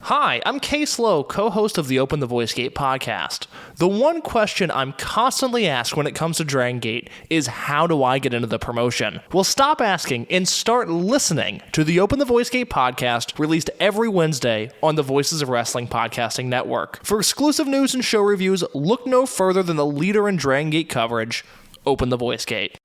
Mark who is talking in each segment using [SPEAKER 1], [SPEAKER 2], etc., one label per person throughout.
[SPEAKER 1] Hi, I'm Case Lowe, co-host of the Open the Voice Gate podcast. The one question I'm constantly asked when it comes to Dragon Gate is, how do I get into the promotion? Well, stop asking and start listening to the Open the Voice Gate podcast, released every Wednesday on the Voices of Wrestling podcasting network. For exclusive news and show reviews, look no further than the leader in Dragon Gate coverage, Open the Voice Gate.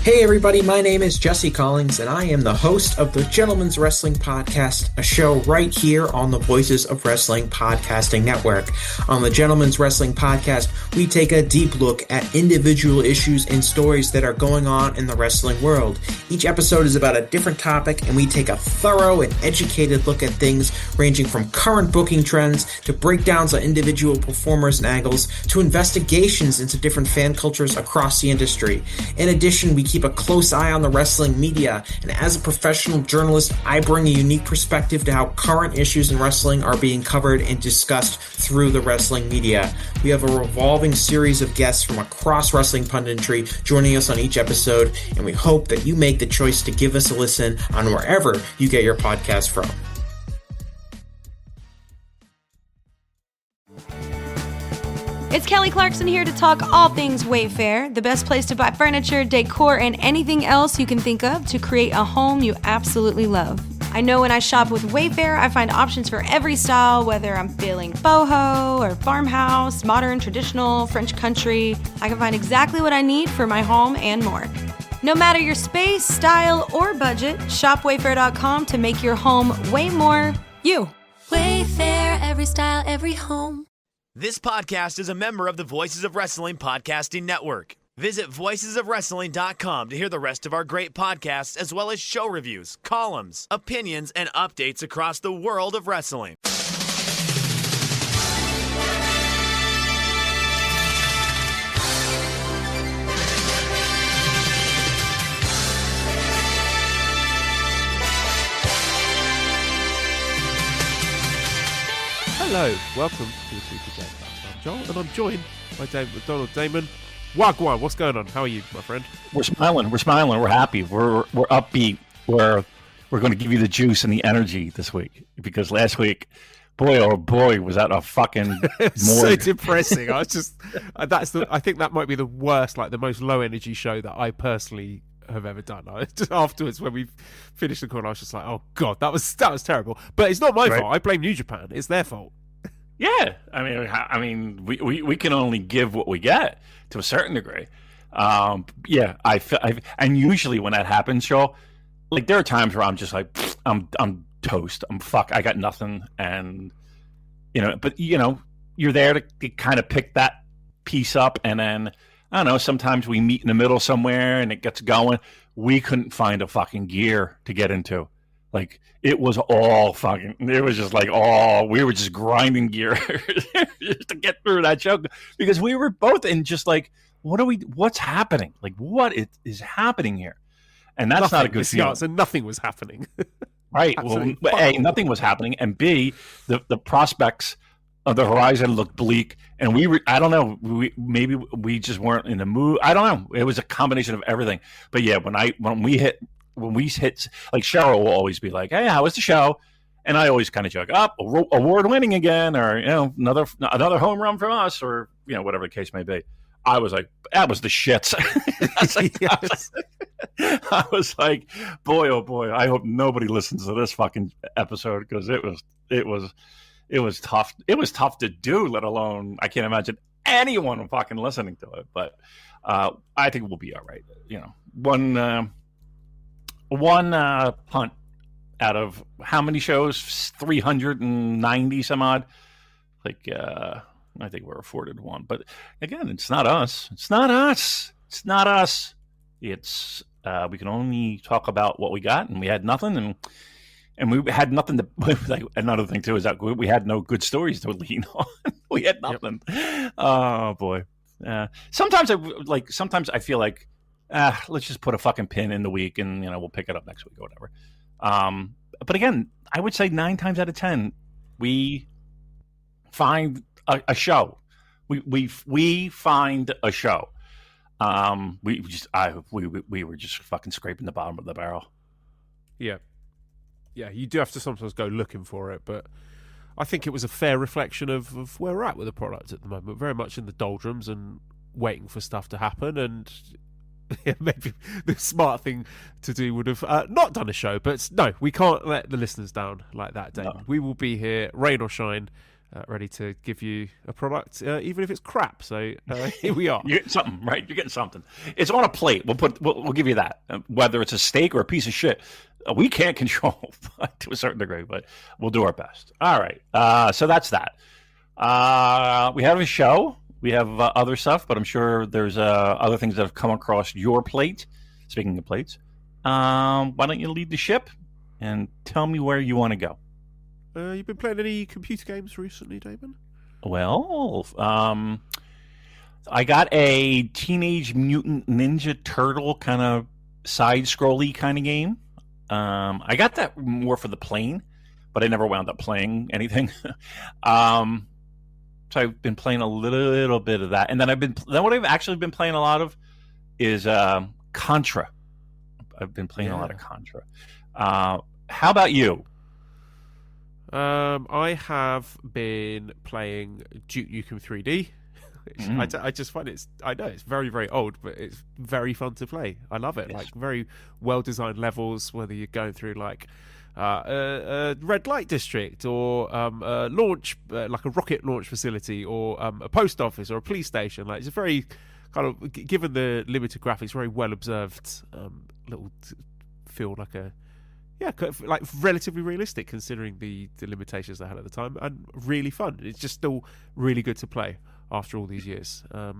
[SPEAKER 2] Hey everybody, my name is Jesse Collins, and I am the host of the Gentleman's Wrestling Podcast, a show right here on the Voices of Wrestling Podcasting Network. On the Gentleman's Wrestling Podcast, we take a deep look at individual issues and stories that are going on in the wrestling world. Each episode is about a different topic, and we take a thorough and educated look at things ranging from current booking trends to breakdowns on individual performers and angles to investigations into different fan cultures across the industry. In addition, we keep a close eye on the wrestling media, and as a professional journalist, I bring a unique perspective to how current issues in wrestling are being covered and discussed through the wrestling media. We have a revolving series of guests from across wrestling punditry joining us on each episode, and we hope that you make the choice to give us a listen on wherever you get your podcast from.
[SPEAKER 3] It's Kelly Clarkson here to talk all things Wayfair, the best place to buy furniture, decor, and anything else you can think of to create a home you absolutely love. I know when I shop with Wayfair, I find options for every style, whether I'm feeling boho or farmhouse, modern, traditional, French country. I can find exactly what I need for my home and more. No matter your space, style, or budget, shop Wayfair.com to make your home way more you.
[SPEAKER 4] Wayfair, every style, every home.
[SPEAKER 5] This podcast is a member of the Voices of Wrestling Podcasting Network. Visit voicesofwrestling.com to hear the rest of our great podcasts, as well as show reviews, columns, opinions, and updates across the world of wrestling.
[SPEAKER 6] Hello, welcome to the Super J Cast. I'm Joel, and I'm joined by David McDonald. Damon, Wagwan, what's going on? How are you, my friend?
[SPEAKER 7] We're smiling, we're happy, we're upbeat, we're going to give you the juice and the energy this week, because last week, boy oh boy, was that a fucking
[SPEAKER 6] so depressing. I think that might be the worst, like the most low energy show that I personally have ever done. Afterwards, when we finished the call, I was just like, oh god, that was terrible. But it's not my fault. I blame New Japan. It's their fault.
[SPEAKER 7] Yeah, I mean, we can only give what we get to a certain degree. Yeah, and usually when that happens, Joel, like there are times where I'm just like, I'm toast. I got nothing, and but you're there to kind of pick that piece up, and then I don't know. Sometimes we meet in the middle somewhere, and it gets going. We couldn't find a fucking gear to get into. Like it was all fucking. It was just like we were just grinding gear just to get through that show, because we were both in just like, what's happening? Like what is happening here? And that's not a good feeling.
[SPEAKER 6] So nothing was happening.
[SPEAKER 7] Right. Well, A, nothing was happening, and B, the prospects of the horizon looked bleak, and I don't know, maybe we just weren't in the mood. I don't know. It was a combination of everything. But yeah, when we hit, like Cheryl will always be like, "Hey, how was the show?" And I always kind of joke, award winning again, or another home run from us, or whatever the case may be. I was like, that was the shits. I was like, boy, oh boy, I hope nobody listens to this fucking episode, because it was tough. It was tough to do, let alone I can't imagine anyone fucking listening to it. But I think we'll be all right. One punt out of how many shows? 390 some odd. Like I think we're afforded one. But again, it's not us. It's we can only talk about what we got, and we had nothing, and we had nothing to. Like, another thing too is that we had no good stories to lean on. We had nothing. Yep. Oh boy. Sometimes I feel like, let's just put a fucking pin in the week, and we'll pick it up next week or whatever. But again, I would say 9 times out of 10, we find a show. We find a show. We were just fucking scraping the bottom of the barrel.
[SPEAKER 6] Yeah. Yeah, you do have to sometimes go looking for it, but I think it was a fair reflection of where we're at with the product at the moment. Very much in the doldrums and waiting for stuff to happen, and maybe the smart thing to do would have not done a show, but no, we can't let the listeners down like that, David. No. We will be here, rain or shine, ready to give you a product, even if it's crap. So here we are.
[SPEAKER 7] You're getting something, right? You're getting something. It's on a plate. We'll give you that. Whether it's a steak or a piece of shit, we can't control to a certain degree, but we'll do our best. All right. So that's that. We have a show. We have other stuff, but I'm sure there's other things that have come across your plate. Speaking of plates, why don't you lead the ship and tell me where you want to go?
[SPEAKER 6] You've been playing any computer games recently, Damon?
[SPEAKER 7] Well, I got a Teenage Mutant Ninja Turtle kind of side-scrolly kind of game. I got that more for the plane, but I never wound up playing anything. So I've been playing a little bit of that, and then what I've actually been playing a lot of is Contra. I've been playing a lot of Contra. How about you?
[SPEAKER 6] I have been playing Duke Nukem 3D. Which I just find I know it's very, very old, but it's very fun to play. I love it. Yes. Like very well designed levels, whether you're going through like a red light district or a launch, like a rocket launch facility, or a post office or a police station. Like it's a very kind of, given the limited graphics, very well observed little feel like a like relatively realistic considering the limitations they had at the time, and really fun. It's just still really good to play after all these years. I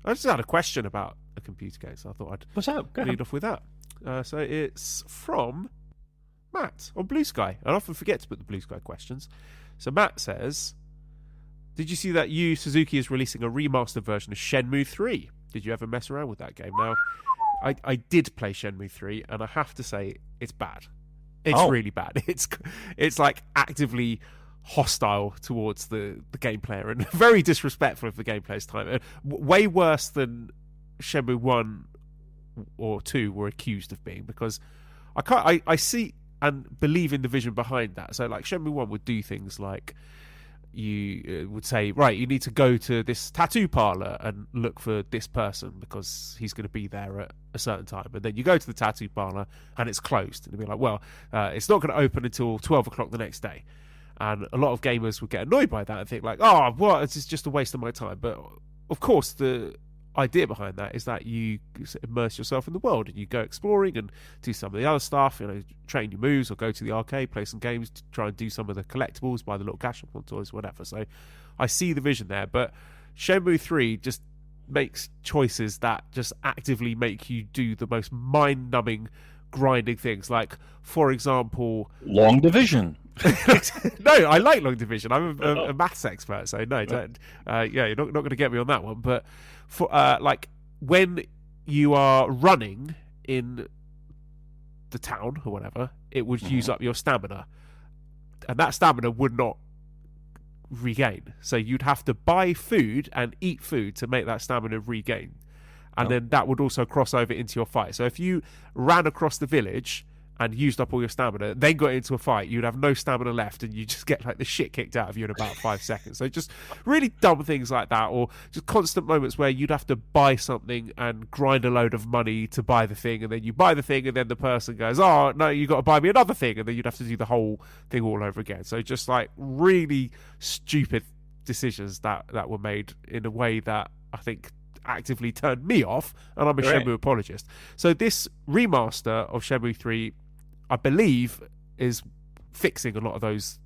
[SPEAKER 6] just had a question about a computer game, so I thought I'd lead off with that. So it's from Matt on Blue Sky. I often forget to put the Blue Sky questions. So Matt says, did you see that Yu Suzuki is releasing a remastered version of Shenmue 3? Did you ever mess around with that game? Now, I did play Shenmue 3, and I have to say, it's bad. It's really bad. It's like actively hostile towards the game player and very disrespectful of the game player's time. And way worse than Shenmue 1 or 2 were accused of being, because I see and believe in the vision behind that. So like Shenmue 1 would do things like you would say, right, you need to go to this tattoo parlor and look for this person because he's going to be there at a certain time. And then you go to the tattoo parlor and it's closed. And you'll be like, well, it's not going to open until 12 o'clock the next day. And a lot of gamers would get annoyed by that and think like, oh, well, it's just a waste of my time. But of course, the idea behind that is that you immerse yourself in the world and you go exploring and do some of the other stuff, train your moves or go to the arcade, play some games, to try and do some of the collectibles, buy the little cash on toys, whatever. So I see the vision there, but Shenmue 3 just makes choices that just actively make you do the most mind-numbing, grinding things. Like, for example,
[SPEAKER 7] Long Division.
[SPEAKER 6] No, I like Long Division. I'm a maths expert, so no, don't. You're not going to get me on that one. But for like when you are running in the town or whatever, it would use up your stamina, and that stamina would not regain. So you'd have to buy food and eat food to make that stamina regain, and then that would also cross over into your fight. So if you ran across the village and used up all your stamina, then got into a fight, you'd have no stamina left, and you just get like the shit kicked out of you in about 5 seconds. So just really dumb things like that, or just constant moments where you'd have to buy something and grind a load of money to buy the thing, and then you buy the thing, and then the person goes, oh, no, you got to buy me another thing, and then you'd have to do the whole thing all over again. So just like really stupid decisions that were made in a way that I think actively turned me off, and I'm a Shenmue apologist. So this remaster of Shenmue 3, I believe, is fixing a lot of those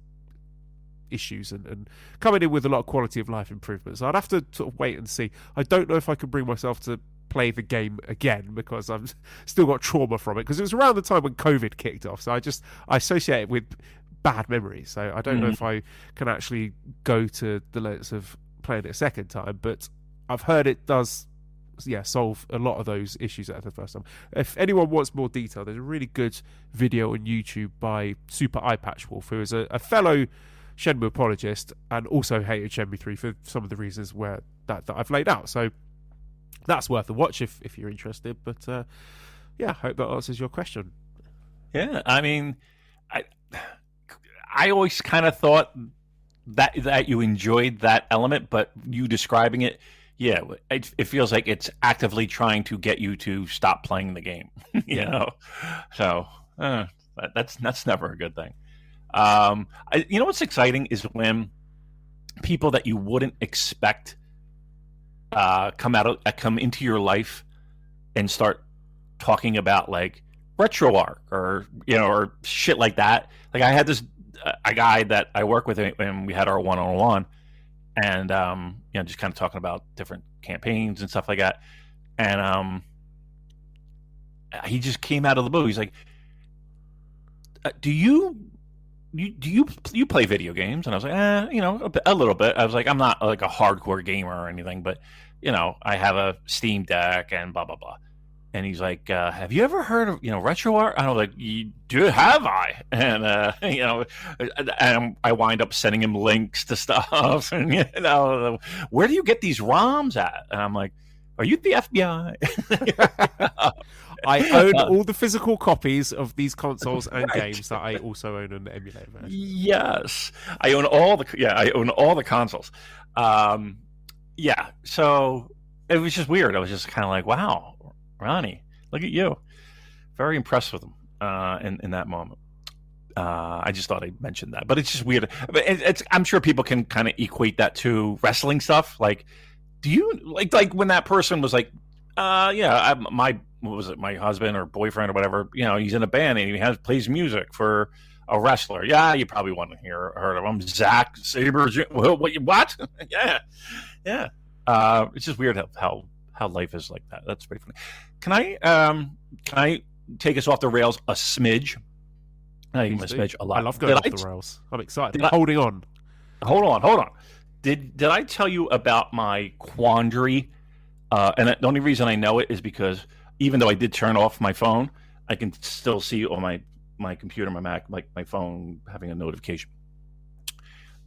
[SPEAKER 6] issues and coming in with a lot of quality of life improvements. So I'd have to sort of wait and see. I don't know if I can bring myself to play the game again because I've still got trauma from it, because it was around the time when COVID kicked off. So I associate it with bad memories. So I don't know if I can actually go to the lengths of playing it a second time, but I've heard it does solve a lot of those issues at the first time. If anyone wants more detail, there's a really good video on YouTube by Super Eye Patch Wolf, who is a fellow Shenmue apologist and also hated Shenmue 3 for some of the reasons where that I've laid out. So that's worth a watch if you're interested. But I hope that answers your question.
[SPEAKER 7] Yeah, I mean, I always kind of thought that you enjoyed that element, but you describing it, yeah, it feels like it's actively trying to get you to stop playing the game. you know, so that's never a good thing. You know what's exciting is when people that you wouldn't expect come into your life and start talking about like retro art or or shit like that. Like I had this a guy that I work with and we had our one-on-one and just kind of talking about different campaigns and stuff like that. And he just came out of the blue. He's like, "Do you play video games?" And I was like, a little bit. I was like, I'm not like a hardcore gamer or anything, but I have a Steam Deck and blah blah blah. And he's like, "Have you ever heard of retro art?" And I was like, "Have I?" And and I wind up sending him links to stuff, and where do you get these ROMs at? And I'm like, "Are you the FBI?"
[SPEAKER 6] I own all the physical copies of these consoles and games that I also own on the emulator version.
[SPEAKER 7] Yes, I own all the consoles. So it was just weird. I was just kind of like, "Wow, Ronnie, look at you!" Very impressed with him in that moment. I just thought I'd mention that, but it's just weird. I'm sure people can kind of equate that to wrestling stuff. Like, do you like when that person was like, what was it, my husband or boyfriend or whatever? He's in a band and he plays music for a wrestler. Yeah, you probably want to heard of him, Zack Sabre. What? yeah. It's just weird how life is like that. That's pretty funny. Can I take us off the rails a smidge? A smidge a lot.
[SPEAKER 6] I love going off the rails. I'm excited. Holding on.
[SPEAKER 7] Hold on. Did I tell you about my quandary? And the only reason I know it is because even though I did turn off my phone, I can still see on my computer, my Mac, like my phone having a notification.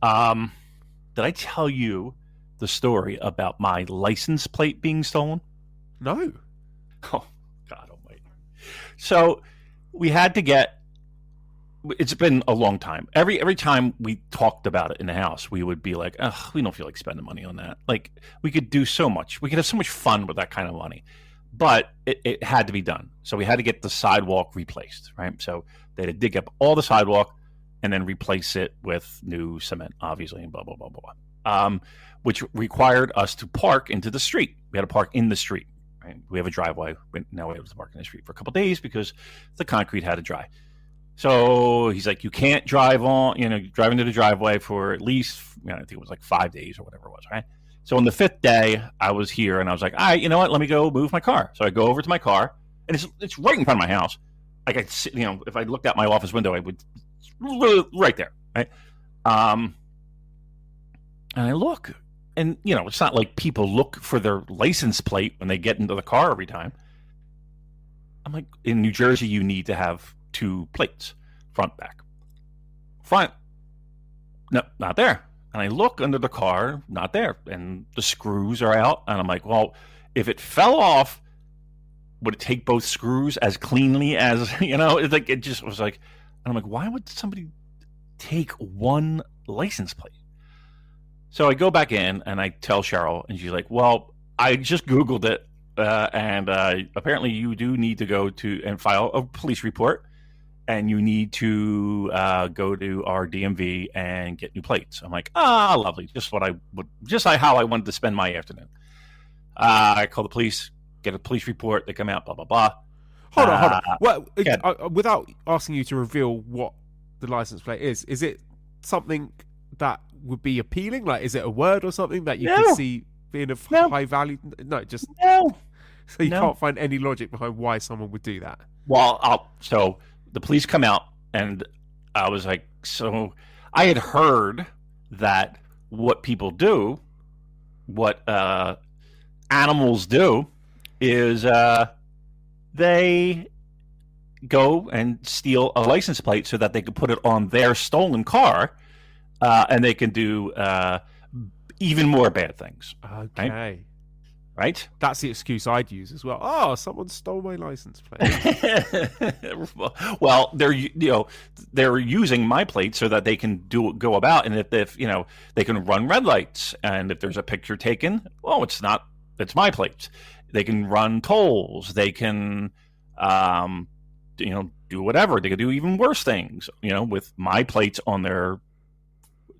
[SPEAKER 7] Did I tell you the story about my license plate being stolen?
[SPEAKER 6] No.
[SPEAKER 7] Oh, God almighty. So we had to get, it's been a long time. Every time we talked about it in the house, we would be like, ugh, we don't feel like spending money on that. Like, we could do so much. We could have so much fun with that kind of money. But it had to be done. So we had to get the sidewalk replaced, right? So they had to dig up all the sidewalk and then replace it with new cement, obviously, and blah, blah, blah, blah. Which required us to park into the street. We had to park in the street, right? We have a driveway. Now we have to park in the street for a couple of days because the concrete had to dry. So he's like, you can't drive into the driveway for at least, I think it was like 5 days or whatever it was, right? So on the 5th day, I was here and I was like, all right, you know what? Let me go move my car. So I go over to my car and it's right in front of my house. Like I, if I looked out my office window, I would right there, right? And I look, and it's not like people look for their license plate when they get into the car every time. I'm like, in New Jersey, you need to have 2 plates, front, back. Front, no, not there. And I look under the car, not there. And the screws are out. And I'm like, well, if it fell off, would it take both screws as cleanly as, it's like, it just was like, and I'm like, why would somebody take one license plate? So I go back in and I tell Cheryl, and she's like, well, I just Googled it. And apparently you do need to go to and file a police report. And you need to go to our DMV and get new plates. I'm like, lovely. Just how I wanted to spend my afternoon. I call the police, get a police report. They come out, blah, blah, blah.
[SPEAKER 6] Hold on. Well, without asking you to reveal what the license plate is it something that would be appealing? Like, is it a word or something that you could see being of high value? No. So you can't find any logic behind why someone would do that?
[SPEAKER 7] Well, so the police come out, and I was like, so I had heard that what people do, what animals do, is they go and steal a license plate so that they can put it on their stolen car, and they can do even more bad things.
[SPEAKER 6] Okay.
[SPEAKER 7] Right? right?
[SPEAKER 6] That's the excuse I'd use as well. Oh, someone stole my license plate.
[SPEAKER 7] Well, they're using my plate so that they can go about, and if they can run red lights, and if there's a picture taken, it's my plate. They can run tolls. They can, do whatever. They could do even worse things, with my plates on their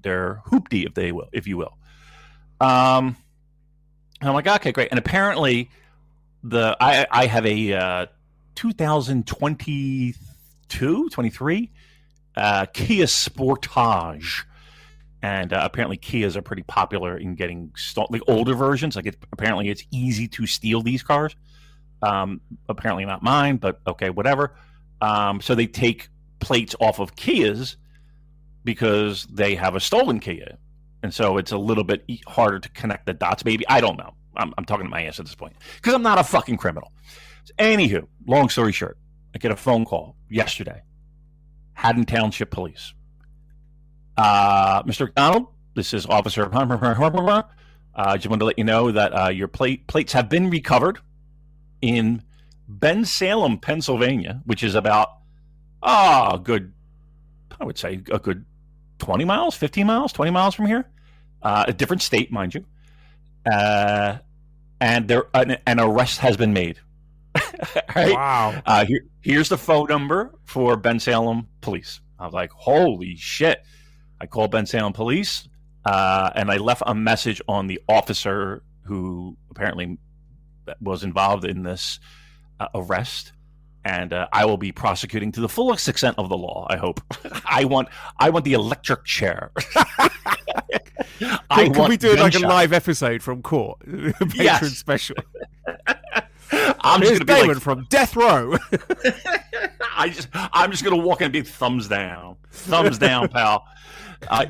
[SPEAKER 7] hoopty, if you will. I'm like, okay, great. And apparently, I have a 2022, 23 Kia Sportage. And apparently Kias are pretty popular in getting older versions. Apparently it's easy to steal these cars. Apparently not mine, but okay, whatever. So they take plates off of Kias because they have a stolen Kia. And so it's a little bit harder to connect the dots, maybe. I don't know. I'm talking to my ass at this point because I'm not a fucking criminal. Anywho, long story short, I get a phone call yesterday. Haddon Township Police. Mr. McDonald, this is Officer. I just wanted to let you know that your plates have been recovered in Bensalem, Pennsylvania, which is about a good 20 miles, 15 miles, 20 miles from here. A different state, mind you. And an arrest has been made. Right?
[SPEAKER 6] Wow.
[SPEAKER 7] Here's the phone number for Bensalem Police. I was like, holy shit. I called Bensalem Police, and I left a message on the officer who apparently was involved in this arrest, and I will be prosecuting to the fullest extent of the law. I hope. I want the electric chair.
[SPEAKER 6] Can we do like a live episode from court? Patron special.
[SPEAKER 7] I'm just gonna be
[SPEAKER 6] Damon from Death Row.
[SPEAKER 7] I'm just gonna walk in and be thumbs down, pal.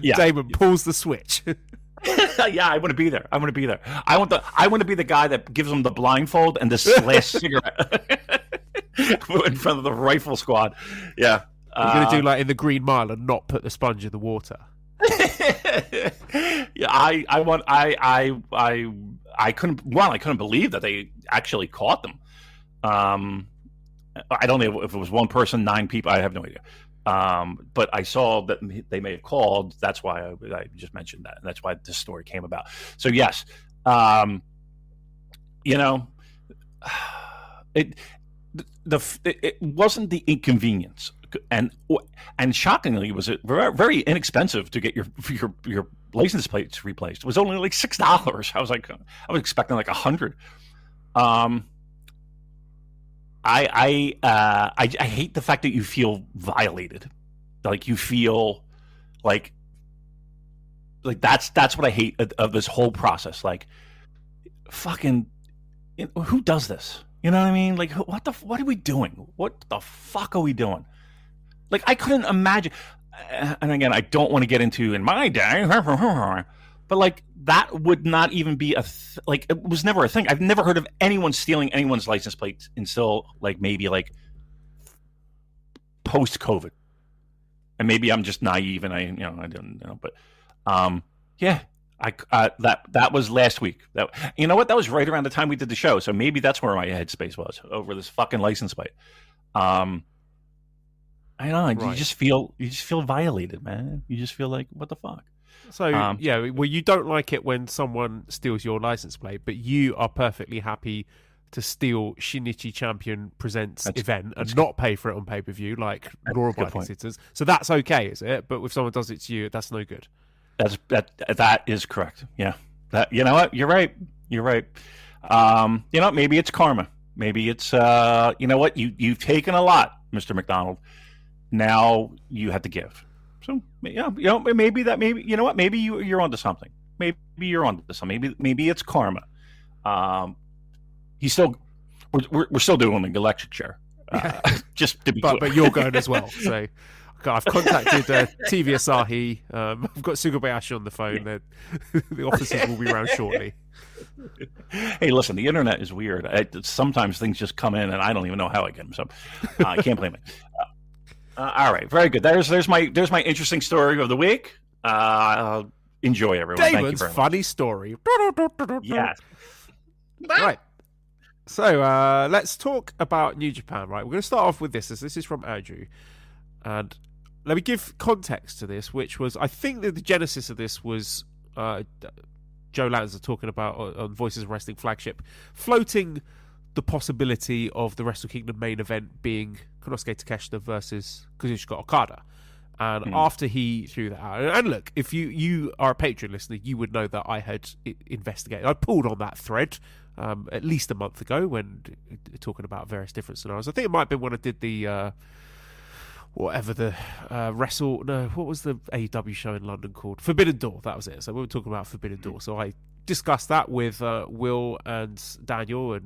[SPEAKER 7] Yeah.
[SPEAKER 6] Damon pulls the switch.
[SPEAKER 7] Yeah, I want to be there. I want to be the guy that gives them the blindfold and the last cigarette in front of the rifle squad. Yeah,
[SPEAKER 6] you're gonna do like in the Green Mile and not put the sponge in the water.
[SPEAKER 7] Yeah, I couldn't believe that they actually caught them. I don't know if it was one person, 9 people. I have no idea. But I saw that they may have called. That's why I just mentioned that. And that's why this story came about. So yes, it wasn't the inconvenience, and shockingly, it was very inexpensive to get your license plates replaced. It was only like $6. I was expecting like $100. I hate the fact that you feel violated, like you feel like that's what I hate of this whole process. Like, fucking, who does this? You know what I mean? Like, what are we doing? What the fuck are we doing? Like, I couldn't imagine. And again, I don't want to get into in my day, but like that would not even be like it was never a thing. I've never heard of anyone stealing anyone's license plates until like maybe like post COVID. And maybe I'm just naive and I don't know, but yeah, that was last week. That, you know what? That was right around the time we did the show, so maybe that's where my headspace was, over this fucking license plate. I know. Right. You just feel violated, man. You just feel like, what the fuck?
[SPEAKER 6] So yeah, well, you don't like it when someone steals your license plate, but you are perfectly happy to steal Shinichi Champion Presents event and not pay for it on pay-per-view like law-abiding citizens. So that's okay, is it? But if someone does it to you, that's no good.
[SPEAKER 7] That is correct. Yeah. You know what? You're right. Maybe it's karma. Maybe it's you know what? You've taken a lot, Mr. McDonald. Now you have to give. So yeah, maybe you know what? Maybe you're onto something. Maybe you're onto something. Maybe it's karma. We're still doing the electric chair. Just to be clear.
[SPEAKER 6] But you're going as well. So I've contacted TV Asahi. I've got Sugabayashi on the phone. The officers will be around shortly.
[SPEAKER 7] Hey, listen, the internet is weird. Sometimes things just come in, and I don't even know how I get them. So I can't blame it. All right, very good. There's my interesting story of the week. Enjoy, everyone.
[SPEAKER 6] Damon's
[SPEAKER 7] Thank you very much.
[SPEAKER 6] funny story.
[SPEAKER 7] Yes.
[SPEAKER 6] Right. So let's talk about New Japan, right? We're going to start off with this. This is from Andrew. And let me give context to this, which was, I think that the genesis of this was Joe Lanza talking about on Voices of Wrestling flagship, floating the possibility of the Wrestle Kingdom main event being Konosuke Takeshita versus Kazuchika Okada. And after he threw that out, and look, if you are a Patreon listener, you would know that I had investigated. I pulled on that thread at least a month ago when talking about various different scenarios. I think it might have been when I did the what was the AEW show in London called Forbidden Door. That was it. So we were talking about Forbidden Door. So I discussed that with Will and Daniel,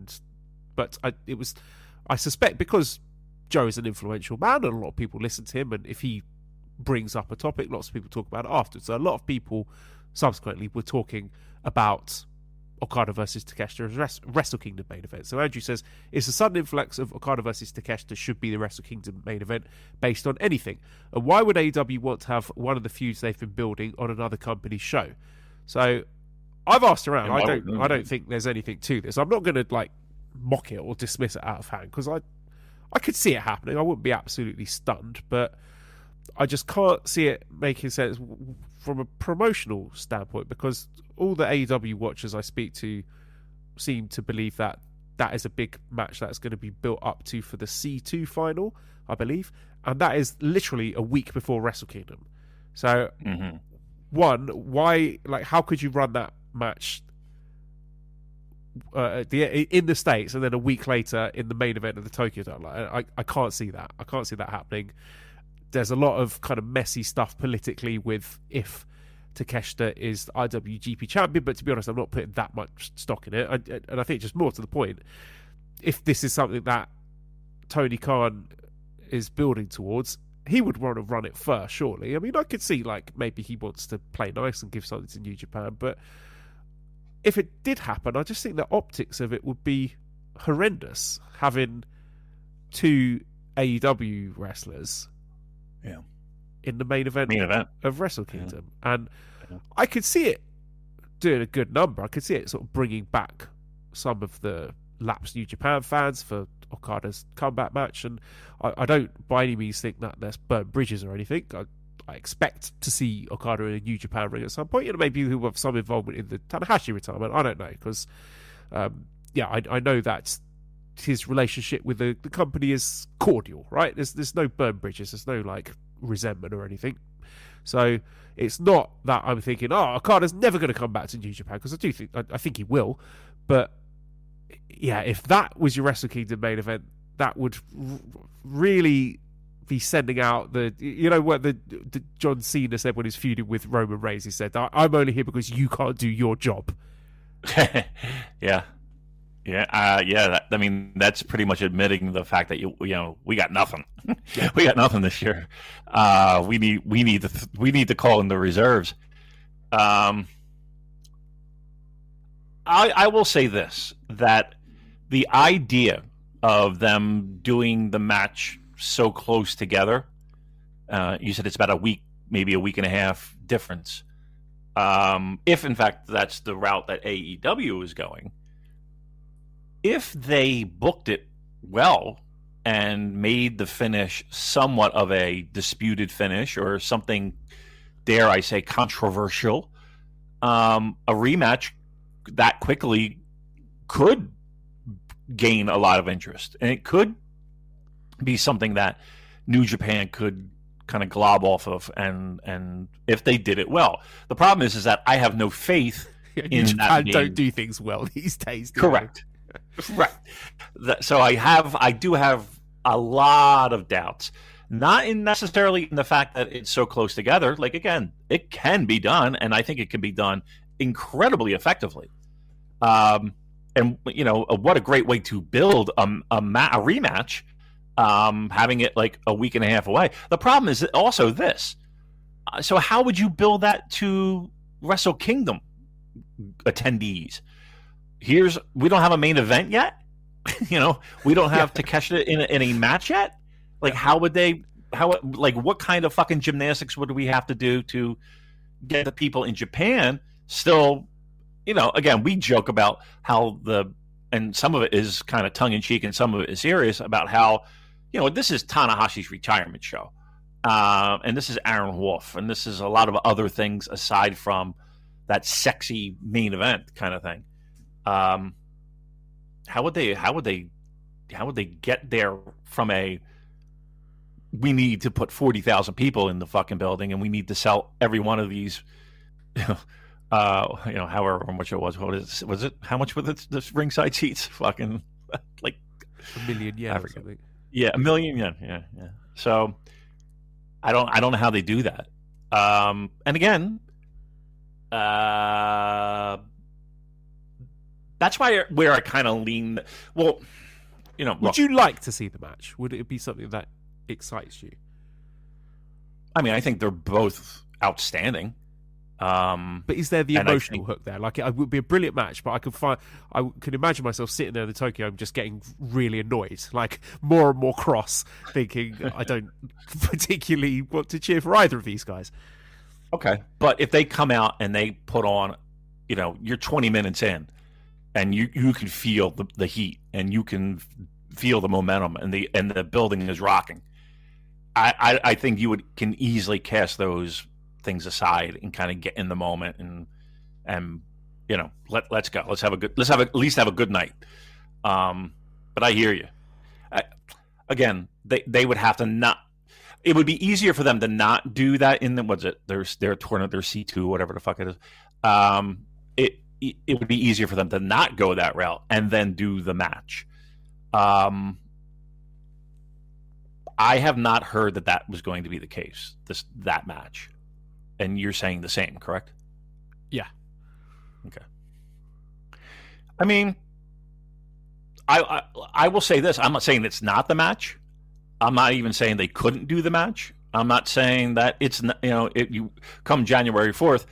[SPEAKER 6] but I suspect because Joe is an influential man and a lot of people listen to him, and if he brings up a topic, lots of people talk about it afterwards. So a lot of people subsequently were talking about Okada versus Takeshita as Wrestle Kingdom main event. So Andrew says, it's a sudden influx of Okada versus Takeshita should be the Wrestle Kingdom main event based on anything. And why would AEW want to have one of the feuds they've been building on another company's show? So I've asked around. I don't think there's anything to this. I'm not going to like mock it or dismiss it out of hand because I could see it happening. I wouldn't be absolutely stunned, but I just can't see it making sense from a promotional standpoint because all the AEW watchers I speak to seem to believe that is a big match that's going to be built up to for the C2 final, I believe, and that is literally a week before Wrestle Kingdom. So, one, why? Like, how could you run that match in the States and then a week later in the main event of the Tokyo Dome? Like, I can't see that. I can't see that happening. There's a lot of kind of messy stuff politically with if Takeshita is the IWGP champion, but to be honest, I'm not putting that much stock in it. And I think just more to the point, if this is something that Tony Khan is building towards, he would want to run it first, surely. I mean, I could see like maybe he wants to play nice and give something to New Japan, but if it did happen, I just think the optics of it would be horrendous, having two AEW wrestlers in the main event of Wrestle Kingdom. And I could see it doing a good number. I could see it sort of bringing back some of the lapsed New Japan fans for Okada's comeback match. And I don't by any means think that there's burnt bridges or anything. I expect to see Okada in a New Japan ring at some point. You know, maybe he'll have some involvement in the Tanahashi retirement. I don't know, because I know that his relationship with the company is cordial, right? There's no burnt bridges. There's no like resentment or anything. So it's not that I'm thinking, Okada's never going to come back to New Japan, because I think he will. But yeah, if that was your Wrestle Kingdom main event, that would really be sending out what the John Cena said when he's feuding with Roman Reigns. He said, I'm only here because you can't do your job.
[SPEAKER 7] Yeah. I mean, that's pretty much admitting the fact that we got nothing. We got nothing this year. We need to call in the reserves. I will say this, that the idea of them doing the match so close together, you said it's about a week, maybe a week and a half difference. If in fact that's the route that AEW is going, if they booked it well and made the finish somewhat of a disputed finish or something, dare I say, controversial, a rematch that quickly could gain a lot of interest, and it could be something that New Japan could kind of glob off of, and if they did it well. The problem is that I have no faith in
[SPEAKER 6] New Japan
[SPEAKER 7] that
[SPEAKER 6] don't do things well these days.
[SPEAKER 7] Correct. Right. So I do have a lot of doubts, not necessarily in the fact that it's so close together. Like, again, it can be done, and I think it can be done incredibly effectively. And what a great way to build a rematch, having it like a week and a half away. The problem is also this. So how would you build that to Wrestle Kingdom attendees? We don't have a main event yet. We don't have Takeshita in a match yet. Like, what kind of fucking gymnastics would we have to do to get the people in Japan still, again, we joke about how the and some of it is kind of tongue in cheek, and some of it is serious about how, this is Tanahashi's retirement show, and this is Aaron Wolf, and this is a lot of other things aside from that sexy main event kind of thing. How would they get there from a, we need to put 40,000 people in the fucking building and we need to sell every one of these, however much it was. Was it how much were the ringside seats? Fucking like
[SPEAKER 6] $1 million yen.
[SPEAKER 7] Yeah, $1 million yen. Yeah. So I don't know how they do that. And again, that's where I kind of lean. Well,
[SPEAKER 6] would you like to see the match? Would it be something that excites you?
[SPEAKER 7] I mean, I think they're both outstanding.
[SPEAKER 6] But is there the emotional hook there? Like, it would be a brilliant match, but I could imagine myself sitting there in the Tokyo just getting really annoyed, like more and more cross, thinking I don't particularly want to cheer for either of these guys.
[SPEAKER 7] Okay, but if they come out and they put on, you're 20 minutes in, and you can feel the heat, and you can feel the momentum, and the building is rocking, I think you can easily cast those things aside and kind of get in the moment and let's go. Let's at least have a good night. But I hear you. Again, they would have to not. It would be easier for them to not do that in their tournament, their C2, whatever the fuck it is. It would be easier for them to not go that route and then do the match. I have not heard that was going to be the case. That match. And you're saying the same, correct?
[SPEAKER 6] Yeah.
[SPEAKER 7] Okay. I mean, I will say this. I'm not saying it's not the match. I'm not even saying they couldn't do the match. I'm not saying that it's not, if you come January 4th,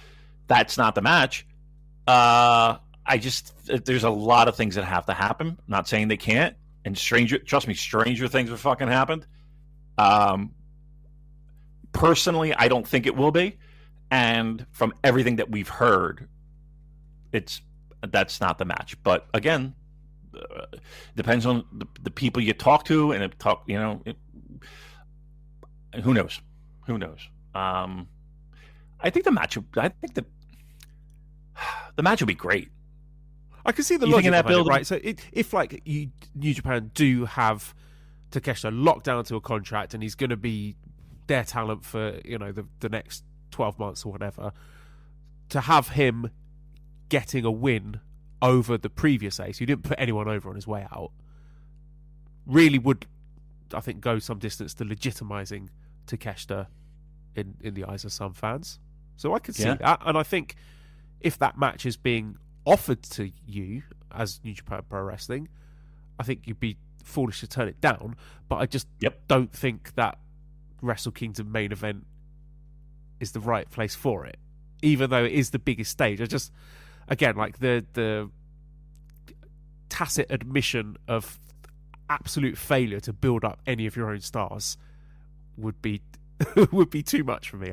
[SPEAKER 7] that's not the match. There's a lot of things that have to happen. I'm not saying they can't. And trust me, stranger things have fucking happened. Personally, I don't think it will be. And from everything that we've heard, that's not the match. But again, depends on the people you talk to, and who knows? I think the match will be great.
[SPEAKER 6] I can see the logic in that building, right? So if New Japan do have Takeshita locked down to a contract, and he's going to be their talent for the next 12 months or whatever, to have him getting a win over the previous ace, who didn't put anyone over on his way out, really would, I think, go some distance to legitimizing Takeshita in the eyes of some fans. So I could see that, and I think if that match is being offered to you as New Japan Pro Wrestling, I think you'd be foolish to turn it down. But I just don't think that Wrestle Kingdom main event is the right place for it, even though it is the biggest stage. I just, again, like the tacit admission of absolute failure to build up any of your own stars would be too much for me.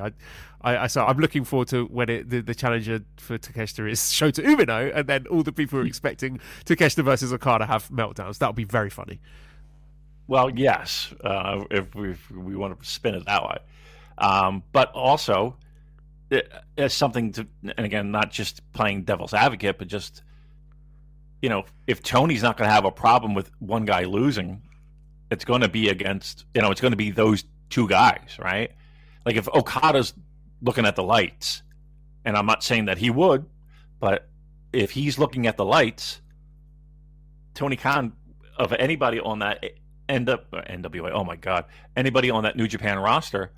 [SPEAKER 6] So I'm looking forward to when the challenger for Takeshita is Shota Umino, and then all the people who are expecting Takeshita versus Okada have meltdowns. That'll be very funny.
[SPEAKER 7] Well, yes, if we want to spin it that way. But also, it's something to, and again, not just playing devil's advocate, but just, if Tony's not going to have a problem with one guy losing, it's going to be against, it's going to be those two guys, right? Like if Okada's looking at the lights, and I'm not saying that he would, but if he's looking at the lights, Tony Khan, of anybody on that NWA, oh my God, anybody on that New Japan roster,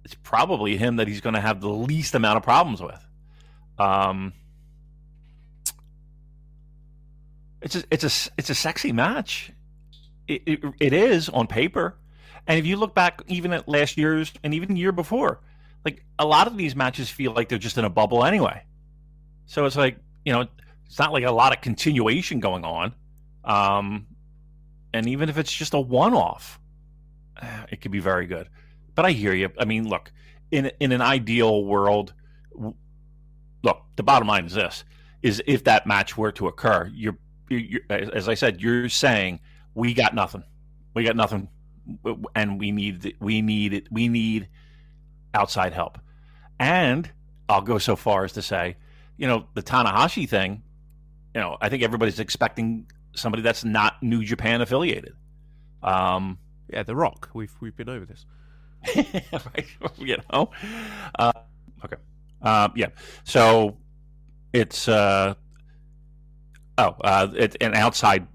[SPEAKER 7] it's probably him that he's going to have the least amount of problems with. It's a sexy match. It is on paper. And if you look back even at last year's and even the year before, like a lot of these matches feel like they're just in a bubble anyway. So it's like, it's not like a lot of continuation going on. And even if it's just a one-off, it could be very good. But I hear you. I mean, look, in an ideal world, look, the bottom line is this, is if that match were to occur, as I said, you're saying we got nothing. We got nothing, and we need outside help. And I'll go so far as to say, the Tanahashi thing, I think everybody's expecting somebody that's not New Japan affiliated.
[SPEAKER 6] Yeah, The Rock. We've been over this.
[SPEAKER 7] Right. Okay. Yeah. So it's it's an outside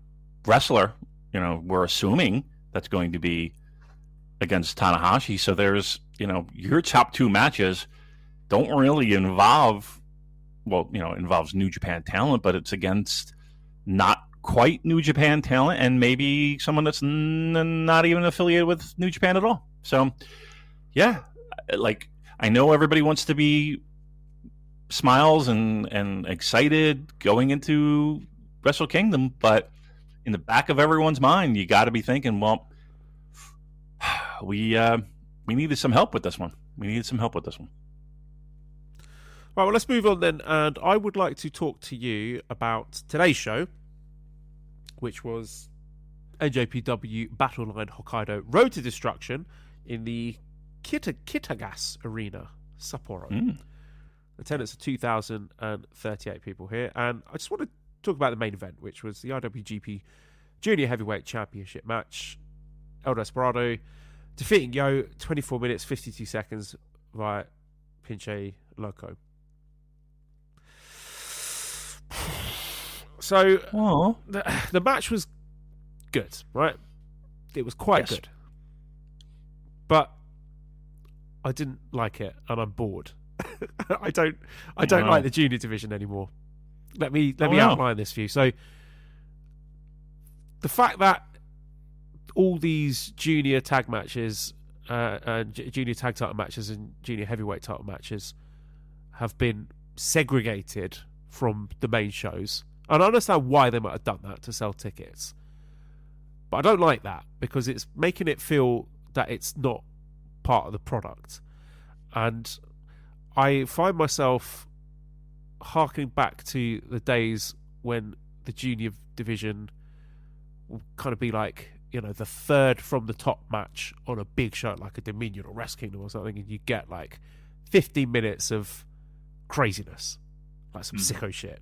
[SPEAKER 7] wrestler. We're assuming that's going to be against Tanahashi. So there's, your top two matches don't really involve, involves New Japan talent, but it's against not quite New Japan talent and maybe someone that's not even affiliated with New Japan at all. So, yeah, I know everybody wants to be smiles and excited going into Wrestle Kingdom, but in the back of everyone's mind, you got to be thinking, well, we needed some help with this one.
[SPEAKER 6] Right, well, let's move on then. And I would like to talk to you about today's show, which was NJPW Battle Line Hokkaido Road to Destruction in the Kitagas Arena, Sapporo. Attendance of 2,038 people here. And I just want to talk about the main event, which was the IWGP Junior Heavyweight Championship match. El Desperado defeating Yo 24 minutes, 52 seconds via Pinche Loco. So, the match was good, right? It was quite good. But I didn't like it, and I'm bored. I don't like the junior division anymore. Let me outline this for you. So, the fact that all these junior tag matches, junior tag title matches, and junior heavyweight title matches have been segregated from the main shows. And I understand why they might have done that, to sell tickets. But I don't like that, because it's making it feel that it's not part of the product. And I find myself harking back to the days when the junior division will kind of be like, the third from the top match on a big show like a Dominion or Wrestle Kingdom or something, and you get like 15 minutes of craziness, like some sicko shit.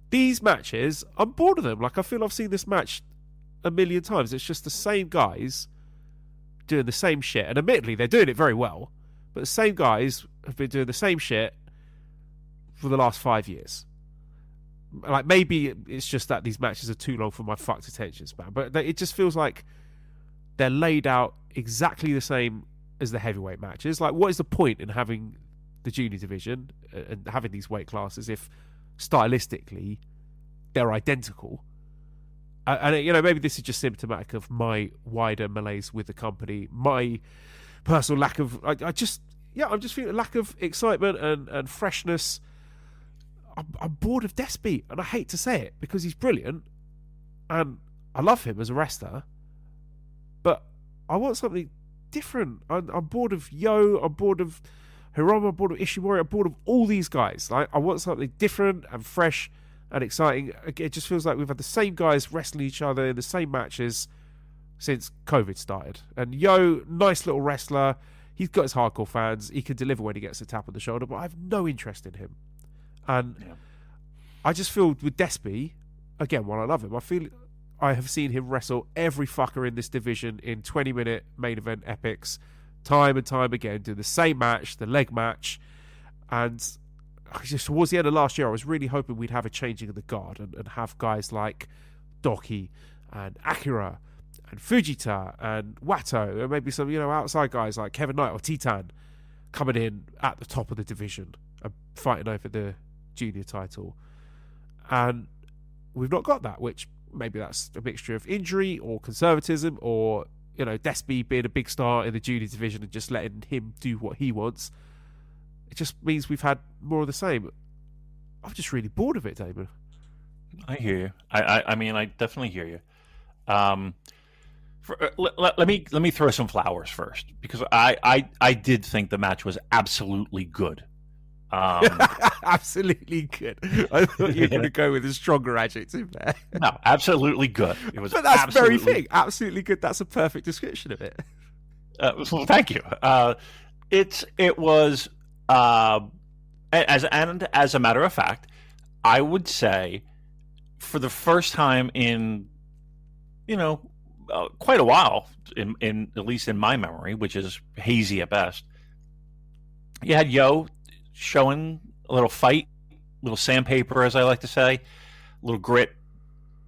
[SPEAKER 6] These matches, I'm bored of them. Like, I feel I've seen this match a million times. It's just the same guys doing the same shit. And admittedly, they're doing it very well. But the same guys have been doing the same shit for the last 5 years. Like, maybe it's just that these matches are too long for my fucked attention span. But it just feels like they're laid out exactly the same as the heavyweight matches. Like, what is the point in having the junior division and having these weight classes if stylistically they're identical? And maybe this is just symptomatic of my wider malaise with the company, my personal lack of I'm just feeling a lack of excitement and freshness. I'm bored of Despy, and I hate to say it because he's brilliant and I love him as a wrestler, but I want something different. I'm bored of Yo, I'm bored of Hiromu, I'm bored of Ishimori, I'm bored of all these guys. Like, I want something different and fresh and exciting. It just feels like we've had the same guys wrestling each other in the same matches since COVID started. And Yo, nice little wrestler, he's got his hardcore fans, he can deliver when he gets a tap on the shoulder, but I have no interest in him. And I just feel with Despy, again, while I love him, I feel I have seen him wrestle every fucker in this division in 20-minute main event epics, time and time again, do the same match, the leg match. And just towards the end of last year, I was really hoping we'd have a changing of the guard and have guys like DOUKI and Akira and Fujita and Wato, and maybe some, outside guys like Kevin Knight or Titan coming in at the top of the division and fighting over the junior title. And we've not got that, which maybe that's a mixture of injury or conservatism or, Despy being a big star in the junior division and just letting him do what he wants. It just means we've had more of the same. I'm just really bored of it, Damon.
[SPEAKER 7] I hear you. I mean, I definitely hear you. Let me throw some flowers first, because I did think the match was absolutely good.
[SPEAKER 6] Absolutely good. I thought you were going to go with a stronger adjective there.
[SPEAKER 7] No, absolutely good. It was,
[SPEAKER 6] but that's very thing. Absolutely good. That's a perfect description of it.
[SPEAKER 7] Well, thank you. It was as a matter of fact, I would say for the first time in quite a while, in at least in my memory, which is hazy at best, you had Yo showing a little fight, a little sandpaper, as I like to say, a little grit,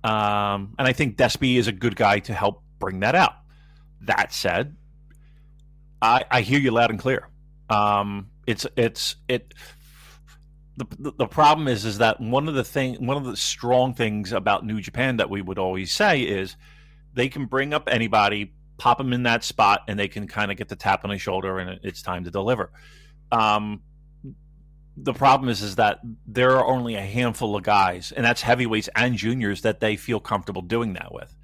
[SPEAKER 7] and I think Despy is a good guy to help bring that out. That said, I hear you loud and clear. The problem is that one of the strong things about New Japan that we would always say is they can bring up anybody, pop them in that spot, and they can kind of get the tap on the shoulder, and it's time to deliver. The problem is that there are only a handful of guys, and that's heavyweights and juniors, that they feel comfortable doing that with.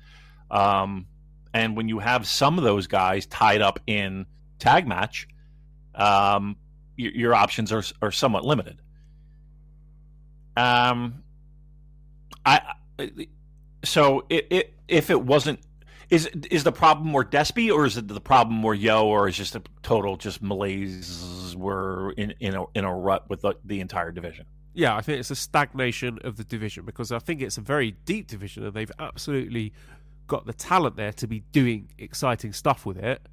[SPEAKER 7] And when you have some of those guys tied up in tag match, your options are somewhat limited. If it wasn't, is the problem more Despy, or is it the problem more Yo, or is just a total just malaise? We're in a rut with the entire division.
[SPEAKER 6] Yeah, I think it's a stagnation of the division, because I think it's a very deep division, and they've absolutely got the talent there to be doing exciting stuff with it.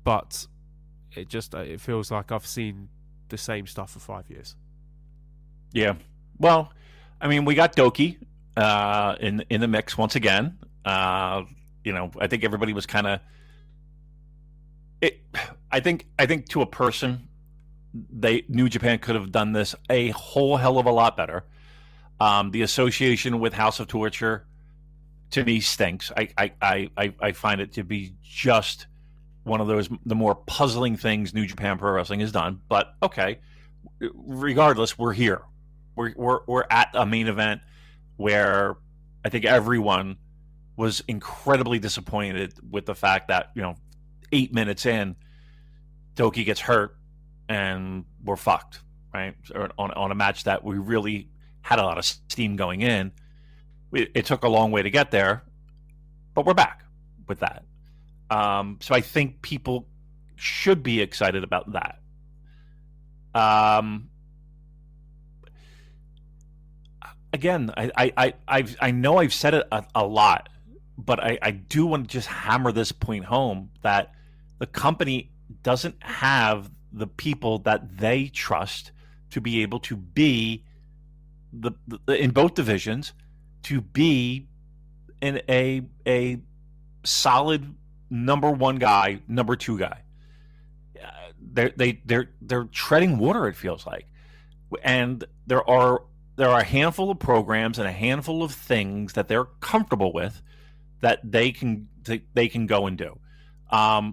[SPEAKER 6] But it feels like I've seen the same stuff for 5 years.
[SPEAKER 7] Yeah. Well, I mean, we got DOUKI in the mix once again. I think everybody was kind of I think to a person, New Japan could have done this a whole hell of a lot better. The association with House of Torture, to me, stinks. I find it to be just one of the more puzzling things New Japan Pro Wrestling has done. But okay, regardless, we're here. We're at a main event where I think everyone was incredibly disappointed with the fact that 8 minutes in, DOUKI gets hurt and we're fucked, right? On a match that we really had a lot of steam going in. It took a long way to get there, but we're back with that. So I think people should be excited about that. Again, I know I've said it a lot, but I do want to just hammer this point home that the company doesn't have the people that they trust to be able to be in both divisions, to be in a solid number one guy, number two guy. They're treading water, it feels like, and there are a handful of programs and a handful of things that they're comfortable with that they can go and do.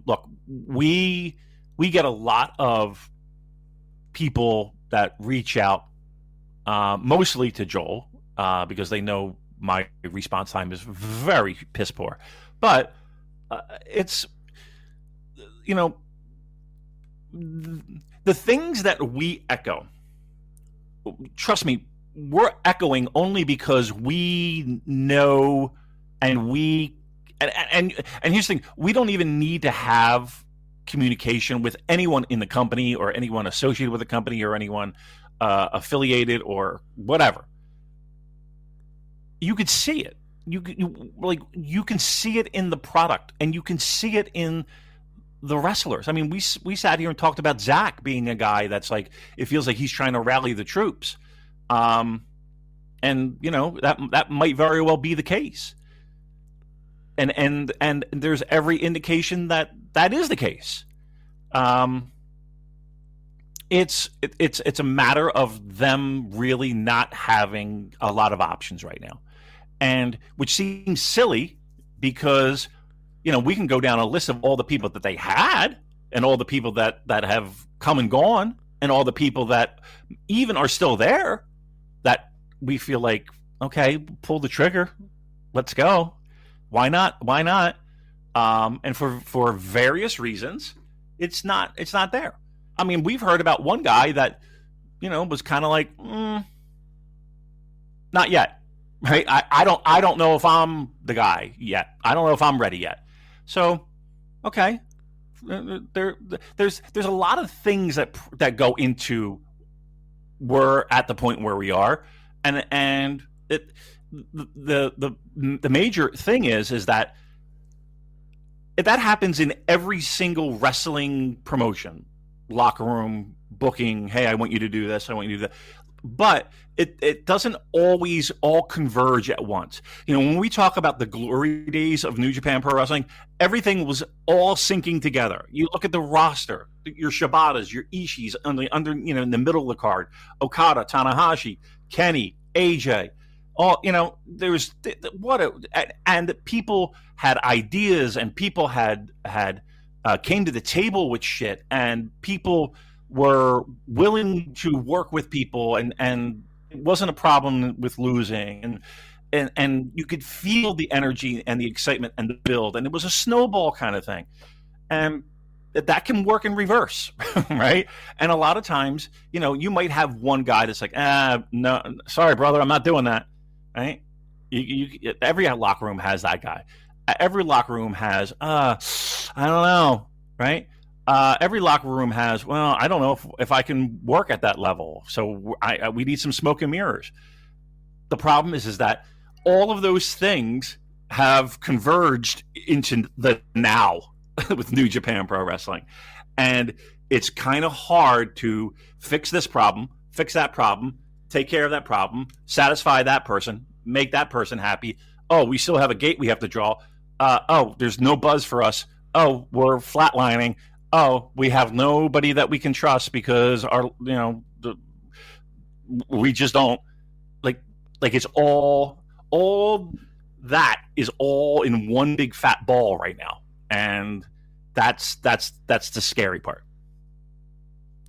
[SPEAKER 7] Look, we get a lot of people that reach out, mostly to Joel, because they know my response time is very piss poor. But it's, the things that we echo, trust me, we're echoing only because we know, and here's the thing, we don't even need to have communication with anyone in the company or anyone associated with the company or anyone affiliated or whatever. You could see it. You can see it in the product, and you can see it in the wrestlers. I mean, we sat here and talked about Zach being a guy that's like, it feels like he's trying to rally the troops. And that might very well be the case. And there's every indication that is the case. It's a matter of them really not having a lot of options right now, and which seems silly because we can go down a list of all the people that they had and all the people that have come and gone and all the people that even are still there that we feel like, okay, pull the trigger, let's go. Why not? And for various reasons, it's not there. I mean, we've heard about one guy that was kind of like, not yet, right? I don't know if I'm the guy yet. I don't know if I'm ready yet. So, okay, there's a lot of things that go into we're at the point where we are, and the major thing is that if that happens in every single wrestling promotion, locker room, booking, hey, I want you to do this, I want you to do that. But it doesn't always all converge at once. When we talk about the glory days of New Japan Pro Wrestling, everything was all syncing together. You look at the roster, your Shibatas, your Ishis in the middle of the card, Okada, Tanahashi, Kenny, AJ, all there was and people had ideas, and people had came to the table with shit, and people were willing to work with people, and it wasn't a problem with losing, and you could feel the energy and the excitement and the build, and it was a snowball kind of thing, and that can work in reverse, right? And a lot of times, you might have one guy that's like, no, sorry, brother, I'm not doing that, right? Every locker room has that guy. Every locker room has, I don't know, right? Every locker room has, well, I don't know if I can work at that level, so we need some smoke and mirrors. The problem is that all of those things have converged into the now with New Japan Pro Wrestling, and it's kind of hard to fix this problem, fix that problem, take care of that problem, satisfy that person, make that person happy. Oh, we still have a gate we have to draw. Oh, there's no buzz for us. Oh, we're flatlining. Oh, we have nobody that we can trust because we just don't like it's all that is all in one big fat ball right now, and that's the scary part.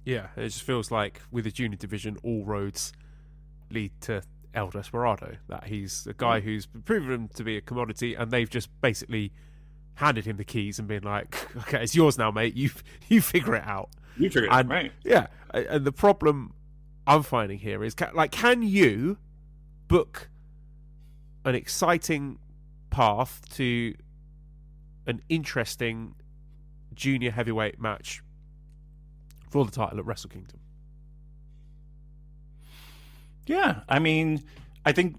[SPEAKER 6] Yeah, it just feels like with the junior division, all roads lead to El Desperado. That he's a guy who's proven to be a commodity, and they've just basically handed him the keys and been like, okay, it's yours now, mate. You figure it out.
[SPEAKER 7] You figure it out, right.
[SPEAKER 6] Yeah, and the problem I'm finding here is, can you book an exciting path to an interesting junior heavyweight match for the title at Wrestle Kingdom?
[SPEAKER 7] Yeah, I mean, I think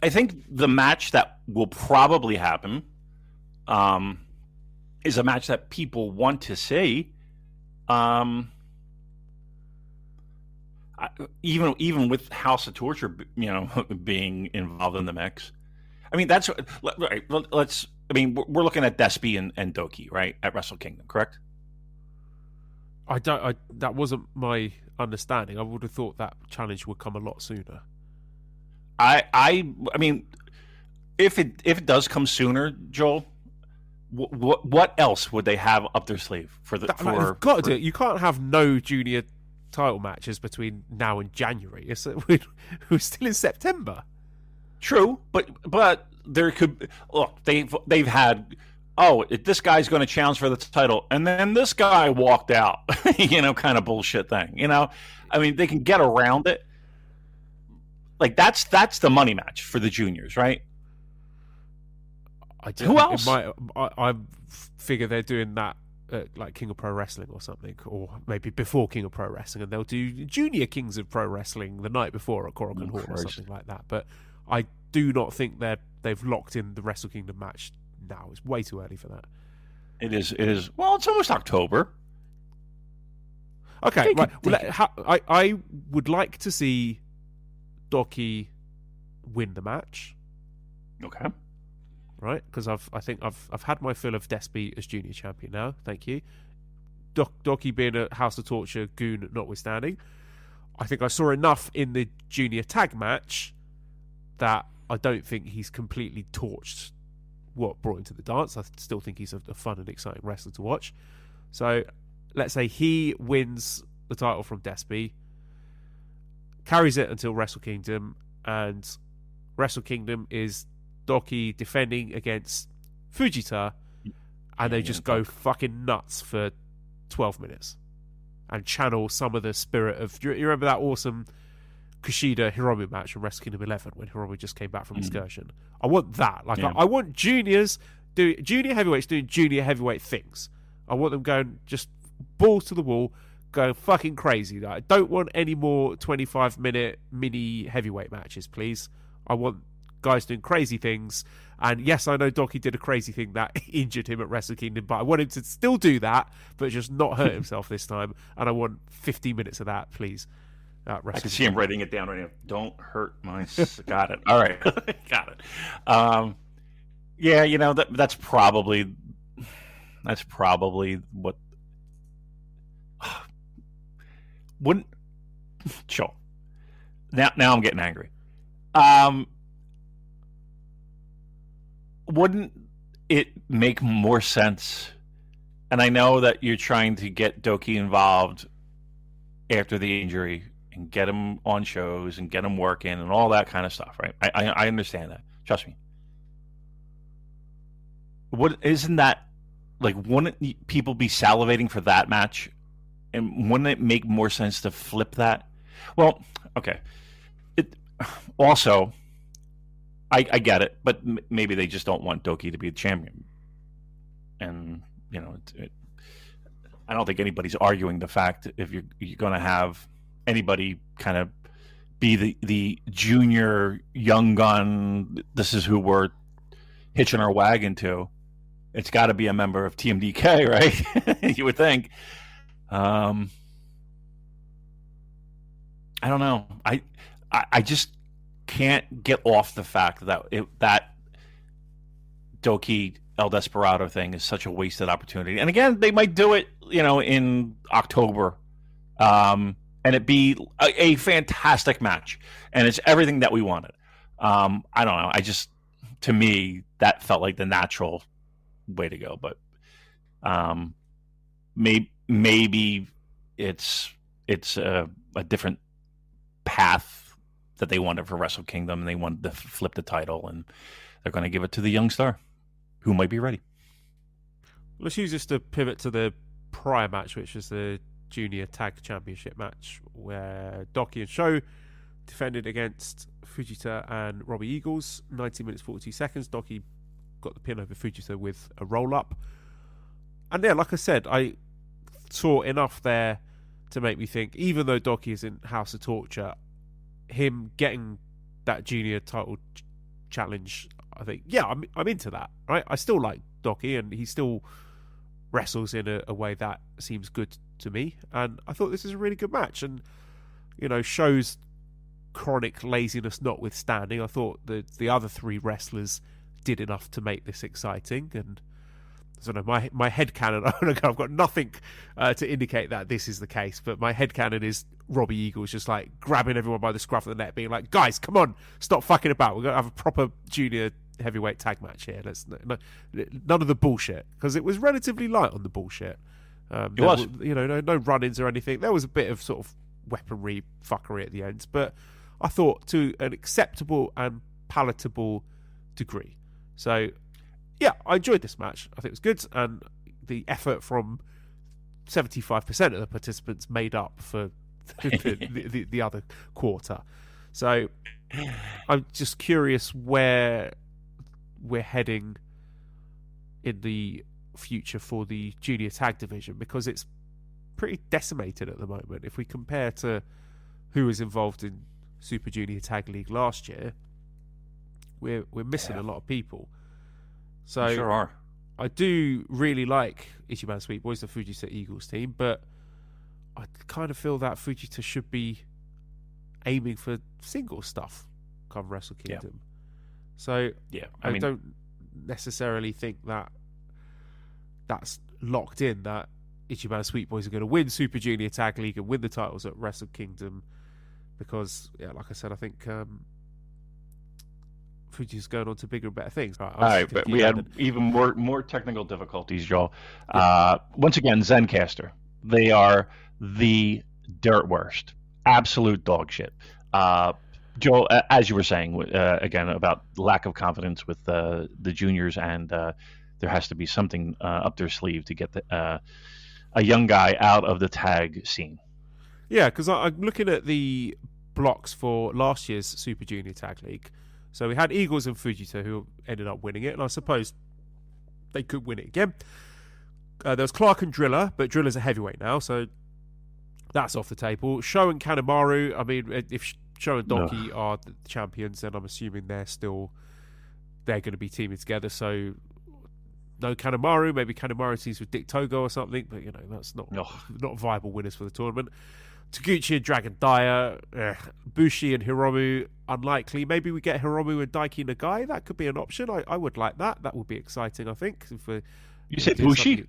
[SPEAKER 7] the match that will probably happen is a match that people want to see. Even with House of Torture, being involved in the mix. I mean, that's right. Let's. I mean, we're looking at Despy and DOUKI, right, at Wrestle Kingdom, correct?
[SPEAKER 6] That wasn't my understanding. I would have thought that challenge would come a lot sooner.
[SPEAKER 7] I mean, if it does come sooner, Joel, what else would they have up their sleeve for the?
[SPEAKER 6] You've got to do it. You can't have no junior title matches between now and January. We're still in September.
[SPEAKER 7] True, but there could look. They've had. Oh, this guy's going to challenge for the title, and then this guy walked out. Kind of bullshit thing. I mean, they can get around it. Like that's the money match for the juniors, right? Who else?
[SPEAKER 6] I figure they're doing that at like King of Pro Wrestling or something, or maybe before King of Pro Wrestling, and they'll do Junior Kings of Pro Wrestling the night before at Korakuen Hall or something like that. But I do not think they've locked in the Wrestle Kingdom match now. It's way too early for that.
[SPEAKER 7] It is. Well, it's almost October.
[SPEAKER 6] Okay, right. I would like to see DOUKI win the match.
[SPEAKER 7] Okay.
[SPEAKER 6] Right, because I think I've had my fill of Despy as junior champion now. Thank you. DOUKI being a House of Torture goon notwithstanding, I think I saw enough in the junior tag match that I don't think he's completely torched what brought him to the dance. I still think he's a fun and exciting wrestler to watch. So let's say he wins the title from Despy, carries it until Wrestle Kingdom, and Wrestle Kingdom is DOUKI defending against Fujita, and they just go fucking nuts for 12 minutes. and channel some of the spirit of. You remember that awesome Kushida Hiromu match from Wrestle Kingdom 11 when Hiromu just came back from excursion? I want that. Like I want junior heavyweights doing junior heavyweight things. I want them going just balls to the wall, going fucking crazy. I don't want any more 25-minute mini heavyweight matches, please. I want guys doing crazy things. And yes, I know Doki did a crazy thing that injured him at Wrestle Kingdom, but I want him to still do that, but just not hurt himself this time. And I want 15 minutes of that, please.
[SPEAKER 7] I can see him writing it down right now. Don't hurt my... Got it. All right. Got it. Yeah, that's probably what... Wouldn't... Sure. Now I'm getting angry. Wouldn't it make more sense? And I know that you're trying to get Doki involved after the injury and get him on shows and get him working and all that kind of stuff, right? I understand that. Trust me. Isn't that, like, wouldn't people be salivating for that match? And wouldn't it make more sense to flip that? Well, okay. Also, I get it, but maybe they just don't want Doki to be the champion. And, I don't think anybody's arguing the fact if you're going to have anybody kind of be the junior young gun, this is who we're hitching our wagon to. It's got to be a member of TMDK, right? You would think. I don't know. I just can't get off the fact that that Doki El Desperado thing is such a wasted opportunity. And again, they might do it, in October, and it be a fantastic match, and it's everything that we wanted. I don't know. To me, that felt like the natural way to go, but maybe it's a different path that they wanted for Wrestle Kingdom, and they wanted to flip the title, and they're going to give it to the young star who might be ready.
[SPEAKER 6] Let's use this to pivot to the prior match, which is the Junior Tag Championship match, where Doki and Sho defended against Fujita and Robbie Eagles. 19 minutes 42 seconds. Doki got the pin over Fujita with a roll-up. And yeah, like I said, I saw enough there to make me think, even though Doki is in House of Torture, him getting that junior title challenge, I think, yeah, I'm into that, right? I still like Doki, and he still wrestles in a way that seems good to me, and I thought this is a really good match. And Sho's chronic laziness notwithstanding, I thought the other three wrestlers did enough to make this exciting. And I don't know, my headcanon, I've got nothing to indicate that this is the case, but my headcanon is Robbie Eagles just like grabbing everyone by the scruff of the neck, being like, guys, come on, stop fucking about, we're going to have a proper junior heavyweight tag match here. None of the bullshit, because it was relatively light on the bullshit.
[SPEAKER 7] It was.
[SPEAKER 6] No run-ins or anything. There was a bit of sort of weaponry fuckery at the ends, but I thought to an acceptable and palatable degree. So yeah, I enjoyed this match. I think it was good, and the effort from 75% of the participants made up for the other quarter. So I'm just curious where we're heading in the future for the junior tag division, because it's pretty decimated at the moment. If we compare to who was involved in Super Junior Tag League last year, we're missing a lot of people. So
[SPEAKER 7] we sure are.
[SPEAKER 6] I do really like Ichiban Sweet Boys, the Fujita Eagles team, but I kind of feel that Fujita should be aiming for single stuff come Wrestle Kingdom. So
[SPEAKER 7] yeah,
[SPEAKER 6] I don't necessarily think that that's locked in, that Ichiban Sweet Boys are going to win Super Junior Tag League and win the titles at Wrestle Kingdom, because like I said, I think Fuji's going on to bigger and better things.
[SPEAKER 7] All right, but we had even more technical difficulties, Joel. Once again, Zencaster. They are the dirt worst. Absolute dog shit. Joel, as you were saying, again, about lack of confidence with the juniors, and there has to be something up their sleeve to get a young guy out of the tag scene.
[SPEAKER 6] Yeah, because I'm looking at the blocks for last year's Super Junior Tag League. So we had Eagles and Fujita who ended up winning it, and I suppose they could win it again. There was Clark and Driller, but Driller's a heavyweight now, so that's off the table. Sho and Kanemaru, I mean, if Sho and Doki are the champions, then I'm assuming they're going to be teaming together, so no Kanemaru. Maybe Kanemaru teams with Dick Togo or something, but that's not viable winners for the tournament. Taguchi and Dragon Dyer, Bushi and Hiromu, unlikely. Maybe we get Hiromu and Daiki Nagai. That could be an option. I would like that. That would be exciting, I think.
[SPEAKER 7] You said Bushi?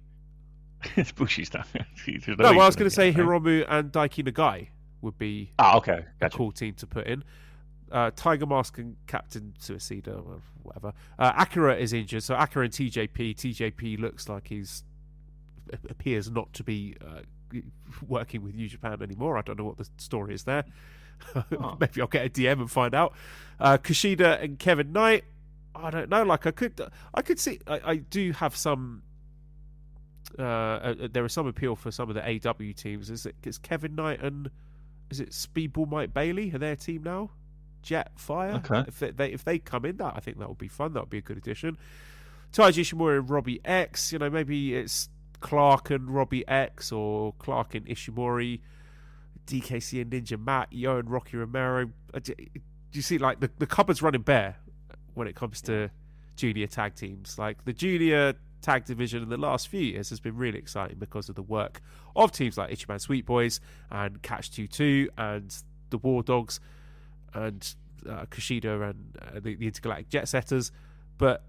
[SPEAKER 7] It's Bushi's not.
[SPEAKER 6] No, I was going to say Hiromu and Daiki Nagai would be
[SPEAKER 7] okay.
[SPEAKER 6] A cool team to put in. Tiger Mask and Captain Suicida, or whatever. Akira is injured, so Akira and TJP. TJP looks like appears not to be working with New Japan anymore. I don't know what the story is there. Maybe I'll get a DM and find out. Kushida and Kevin Knight. I don't know. Like I could see. I do have some. There is some appeal for some of the AW teams. Is Kevin Knight and is it Speedball Mike Bailey? Are their team now? Jet Fire.
[SPEAKER 7] Okay.
[SPEAKER 6] If they come in, I think that would be fun. That would be a good addition. Taiji Ishimori and Robbie X. Maybe it's Clark and Robbie X or Clark and Ishimori, DKC and Ninja Matt, Yo and Rocky Romero. Do you see like the cupboard's running bare when it comes to junior tag teams? Like the junior tag division in the last few years has been really exciting because of the work of teams like Ichiban Sweet Boys and Catch 22 and the War Dogs and Kushida and the Intergalactic Jet Setters. But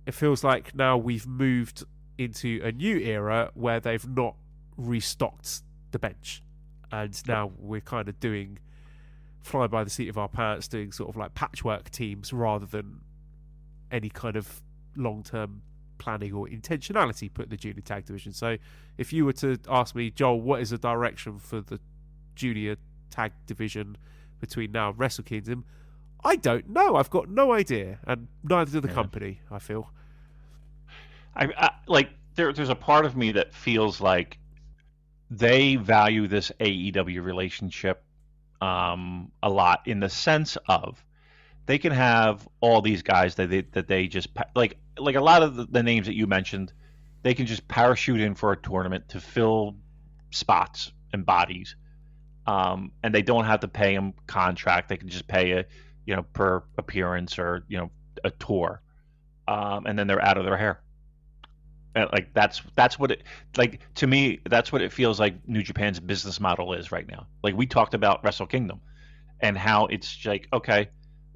[SPEAKER 6] it feels like now we've moved into a new era where they've not restocked the bench, and now we're kind of doing fly by the seat of our pants, doing sort of like patchwork teams rather than any kind of long-term planning or intentionality put in the junior tag division. So if you were to ask me, Joel, what is the direction for the junior tag division between now and Wrestle Kingdom, I don't know. I've got no idea, and neither do the company, I feel.
[SPEAKER 7] I like there's a part of me that feels like they value this AEW relationship a lot, in the sense of they can have all these guys that they just like a lot of the names that you mentioned, they can just parachute in for a tournament to fill spots and bodies, and they don't have to pay them contract. They can just pay per appearance or a tour, and then they're out of their hair. And like that's what it, like, to me, that's what it feels like New Japan's business model is right now. Like we talked about Wrestle Kingdom and how it's like, okay,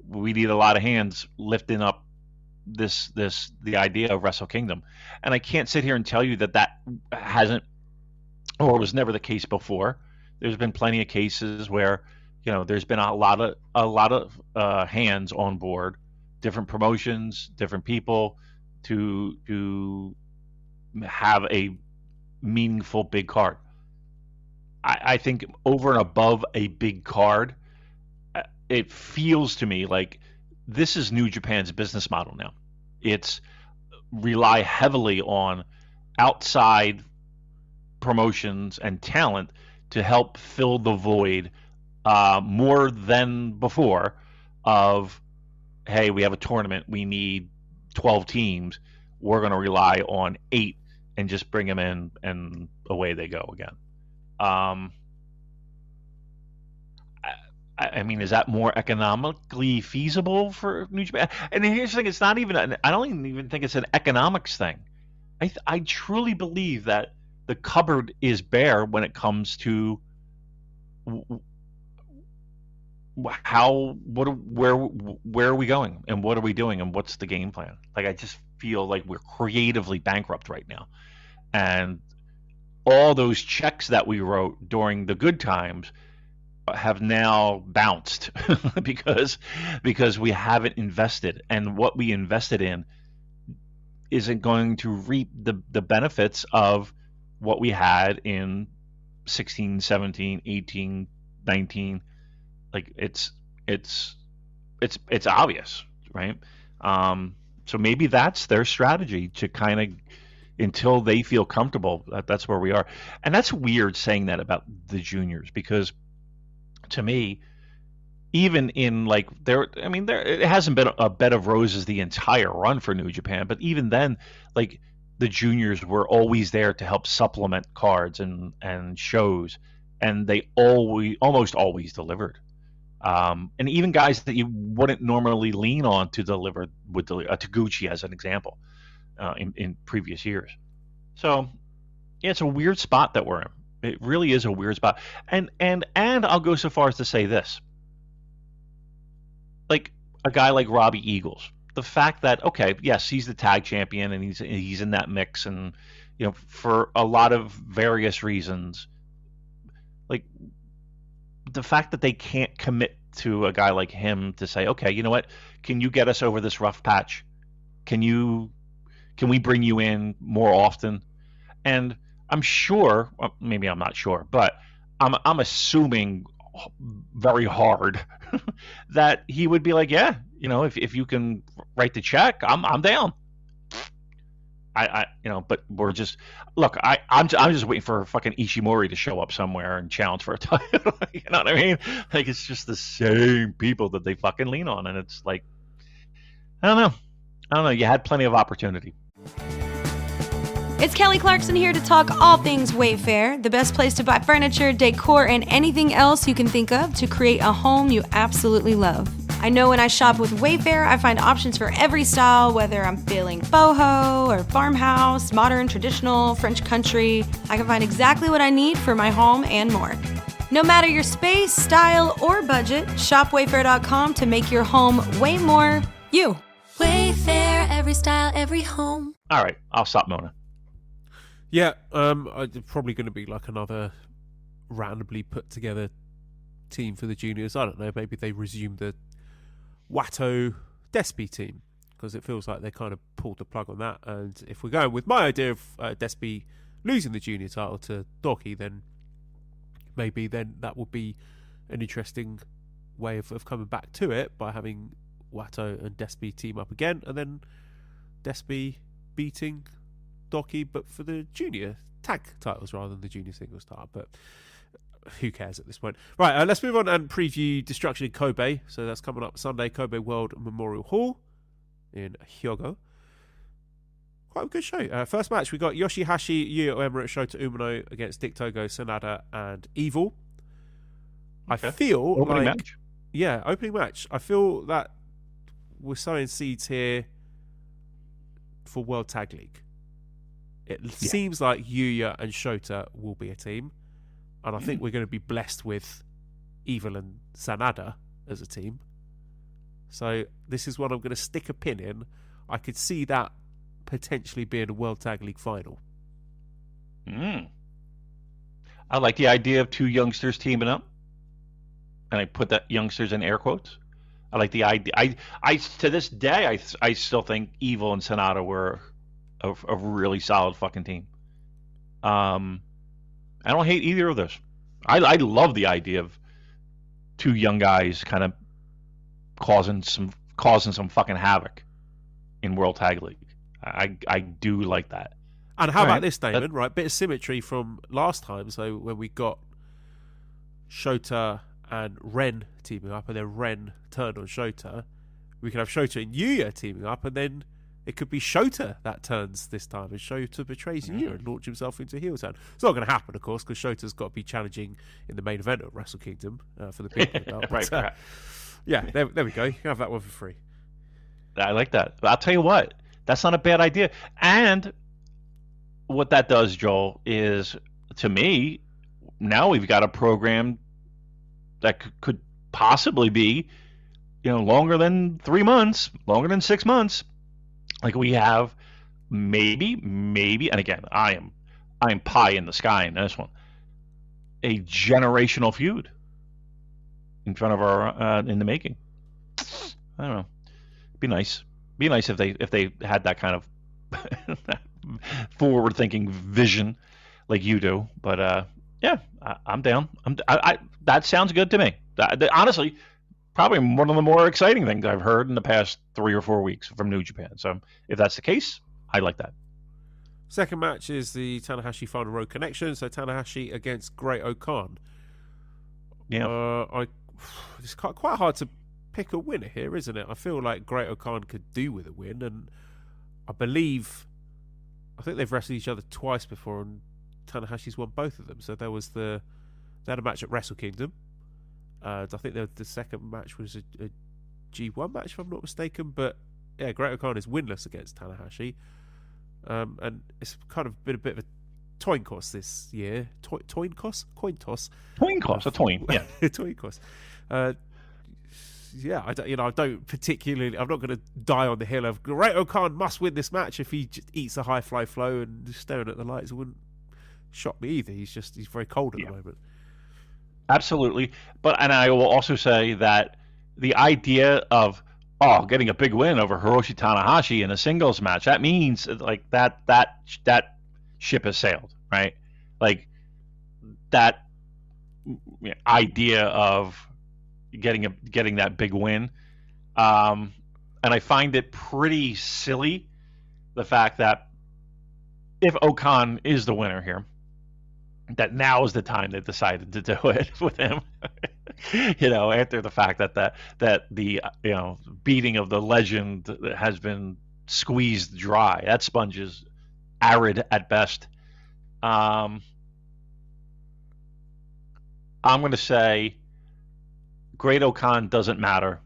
[SPEAKER 7] we need a lot of hands lifting up the idea of Wrestle Kingdom. And I can't sit here and tell you that hasn't or was never the case before. There's been plenty of cases where there's been a lot of hands on board, different promotions, different people to have a meaningful big card. I think over and above a big card, it feels to me like this is New Japan's business model now. It's rely heavily on outside promotions and talent to help fill the void, more than before, of, hey, we have a tournament, we need 12 teams, we're going to rely on 8 and just bring them in, and away they go again. I mean, is that more economically feasible for New Japan? And here's the thing: it's not even. I don't even think it's an economics thing. I truly believe that the cupboard is bare when it comes to where are we going, and what are we doing, and what's the game plan? Like, I just feel like we're creatively bankrupt right now, and all those checks that we wrote during the good times have now bounced because we haven't invested, and what we invested in isn't going to reap the benefits of what we had in 16, 17, 18, 19. Like it's obvious, right? So maybe that's their strategy, to kind of until they feel comfortable, that's where we are. And that's weird saying that about the juniors, because to me, even in like there it hasn't been a bed of roses the entire run for New Japan, but even then, like, the juniors were always there to help supplement cards and shows, and they almost always delivered. And even guys that you wouldn't normally lean on to deliver would deliver. Taguchi as an example, in previous years. So yeah, it's a weird spot that we're in. It really is a weird spot. And I'll go so far as to say this. Like a guy like Robbie Eagles, the fact that, okay, yes, he's the tag champion and he's in that mix, and for a lot of various reasons, like the fact that they can't commit to a guy like him to say, okay, you know what, can you get us over this rough patch? Can we bring you in more often? And I'm sure, well, maybe I'm not sure, but I'm assuming very hard that he would be like, yeah, if you can write the check, I'm down. But we're just, look, I'm just waiting for fucking Ishimori to show up somewhere and challenge for a title. You know what I mean? Like, it's just the same people that they fucking lean on, and it's like, I don't know. You had plenty of opportunity.
[SPEAKER 3] It's Kelly Clarkson here to talk all things Wayfair, the best place to buy furniture, decor, and anything else you can think of to create a home you absolutely love. I know when I shop with Wayfair, I find options for every style, whether I'm feeling boho or farmhouse, modern, traditional, French country. I can find exactly what I need for my home and more. No matter your space, style, or budget, shop Wayfair.com to make your home way more you.
[SPEAKER 4] Wayfair, every style, every home.
[SPEAKER 7] All right, I'll stop moaning.
[SPEAKER 6] Yeah, it's probably going to be like another randomly put together team for the juniors. I don't know, maybe they resume the Wato Despi team, because it feels like they kind of pulled the plug on that. And if we're going with my idea of Despi losing the junior title to DOUKI, then maybe then that would be an interesting way of coming back to it, by having Wato and Despi team up again, and then Despi beating DOUKI, but for the junior tag titles rather than the junior singles title. But who cares at this point? Right, let's move on and preview Destruction in Kobe. So that's coming up Sunday, Kobe World Memorial Hall in Hyogo. Quite a good show. First match, we got Yoshihashi, Yuya Uemura, Shota Umino against Dick Togo, Sanada, and Evil.
[SPEAKER 7] Okay.
[SPEAKER 6] I feel
[SPEAKER 7] opening
[SPEAKER 6] like,
[SPEAKER 7] match.
[SPEAKER 6] Yeah, opening match. I feel that we're sowing seeds here for World Tag League. It seems like Yuya and Shota will be a team, and I think we're going to be blessed with Evil and Sanada as a team. So this is one I'm going to stick a pin in. I could see that potentially being a World Tag League final.
[SPEAKER 7] I like the idea of two youngsters teaming up, and I put that youngsters in air quotes. I like the idea. I to this day, I still think Evil and Sanada were a really solid fucking team. I don't hate either of those. I love the idea of two young guys kind of causing some fucking havoc in World Tag League. I do like that.
[SPEAKER 6] And how about this, Damon? Right, bit of symmetry from last time. So when we got Shota and Ren teaming up, and then Ren turned on Shota, we could have Shota and Yuya teaming up, and then it could be Shota that turns this time, and Shota betrays Yuya and launch himself into heel turn. It's not going to happen, of course, because Shota's got to be challenging in the main event of Wrestle Kingdom for the people. Right. Yeah, there we go. You can have that one for free.
[SPEAKER 7] I like that. But I'll tell you what, that's not a bad idea. And what that does, Joel, is, to me, now we've got a program that could possibly be, longer than 3 months, longer than 6 months. Like, we have maybe, and again, I am pie in the sky in this one, a generational feud in front of our in the making. I don't know. Be nice if they had that kind of forward-thinking vision like you do. But yeah, I'm down. That sounds good to me. Honestly, probably one of the more exciting things I've heard in the past 3 or 4 weeks from New Japan. So if that's the case, I like that.
[SPEAKER 6] Second match is the Tanahashi Final Road Connection. So Tanahashi against Great-O-Khan.
[SPEAKER 7] Yeah.
[SPEAKER 6] It's quite hard to pick a winner here, isn't it? I feel like Great-O-Khan could do with a win, and I think they've wrestled each other twice before, and Tanahashi's won both of them. So they had a match at Wrestle Kingdom. I think the second match was a G1 match, if I'm not mistaken. But yeah, Great-O-Khan is winless against Tanahashi. And it's kind of been a bit of a coin toss this year. Coin toss, a coin.
[SPEAKER 7] Yeah.
[SPEAKER 6] Coin toss. Yeah, I don't particularly. I'm not going to die on the hill of Great-O-Khan must win this match if he just eats a high fly flow and just staring at the lights. It wouldn't shock me either. He's very cold at the moment.
[SPEAKER 7] Absolutely, and I will also say that the idea of getting a big win over Hiroshi Tanahashi in a singles match, that means like that ship has sailed, right? Like that idea of getting that big win, and I find it pretty silly the fact that if Okan is the winner here, that now is the time they decided to do it with him. After the fact that the beating of the legend has been squeezed dry. That sponge is arid at best. I'm going to say Great-O-Khan doesn't matter.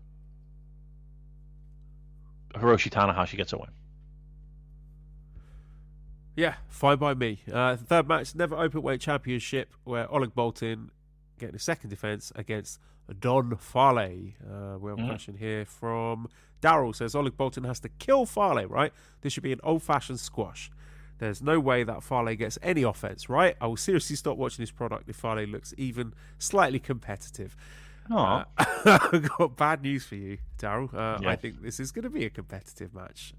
[SPEAKER 7] Hiroshi Tanahashi gets a win.
[SPEAKER 6] Yeah, fine by me. Third match, Never Openweight Championship, where Oleg Boltin getting a second defense against Don Farley. We have a question here from Daryl. Says Oleg Boltin has to kill Farley, right? This should be an old-fashioned squash. There's no way that Farley gets any offense, right? I will seriously stop watching this product if Farley looks even slightly competitive. I've got bad news for you, Daryl.
[SPEAKER 7] Yeah.
[SPEAKER 6] I think this is going to be a competitive match.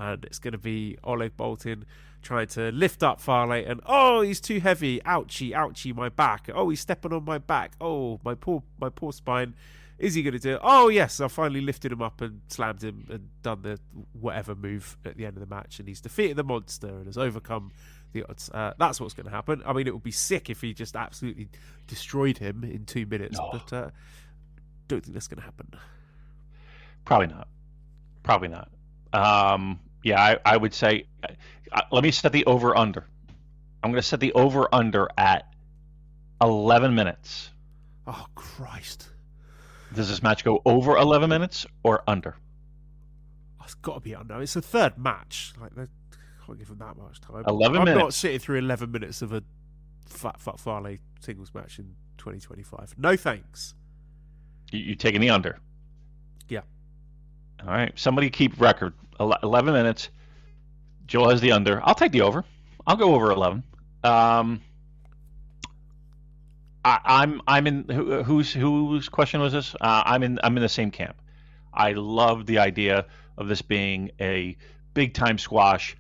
[SPEAKER 6] And it's going to be Oleg Boltin trying to lift up Farley, and he's too heavy. Ouchie, my back. He's stepping on my back. My poor spine. Is he going to do it? Oh yes, I finally lifted him up and slammed him and done the whatever move at the end of the match, and he's defeated the monster and has overcome the odds. That's what's going to happen. I mean, it would be sick if he just absolutely destroyed him in 2 minutes, but don't think that's going to happen.
[SPEAKER 7] Probably not. I would say, let me set the over-under. I'm going to set the over-under at 11 minutes.
[SPEAKER 6] Oh, Christ.
[SPEAKER 7] Does this match go over 11 minutes or under?
[SPEAKER 6] It's got to be under. It's a third match. Like, they can't give him that much time.
[SPEAKER 7] 11 minutes.
[SPEAKER 6] I'm not sitting through 11 minutes of a Fat Farley singles match in 2025. No thanks.
[SPEAKER 7] You taking the under?
[SPEAKER 6] Yeah.
[SPEAKER 7] All right. Somebody keep record. 11 minutes. Joel has the under. I'll take the over. I'll go over 11. I'm in. Whose question was this? I'm in the same camp. I love the idea of this being a big time squash.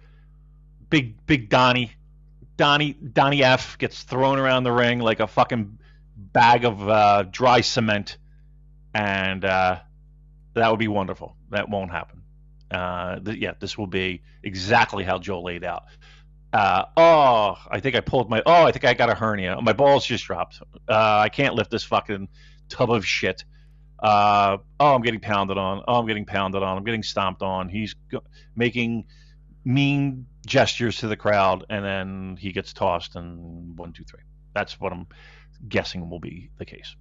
[SPEAKER 7] Big Donnie F gets thrown around the ring like a fucking bag of dry cement, and that would be wonderful. That won't happen. This will be exactly how Joel laid out. I think I got a hernia. My balls just dropped. I can't lift this fucking tub of shit. I'm getting pounded on. I'm getting stomped on. He's making mean gestures to the crowd, and then he gets tossed, and 1, 2, 3. That's what I'm guessing will be the case.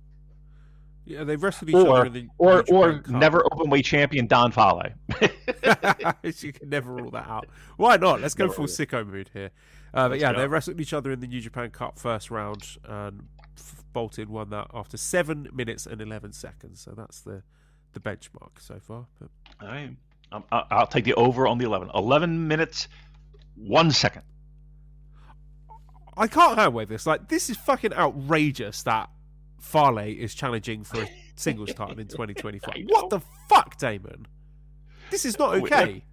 [SPEAKER 6] Yeah, they've wrestled each other in the
[SPEAKER 7] or never openweight champion Don Farley.
[SPEAKER 6] You can never rule that out. Why not? Let's go full sicko mood here. They wrestled each other in the New Japan Cup first round, and Boltin won that after 7 minutes and 11 seconds. So that's the benchmark so far. But...
[SPEAKER 7] I'll take the over on the 11. 11 minutes, 1 second.
[SPEAKER 6] I can't handwave this. Like, this is fucking outrageous that Farley is challenging for a singles title in 2025. What the fuck, Damon? This is not okay.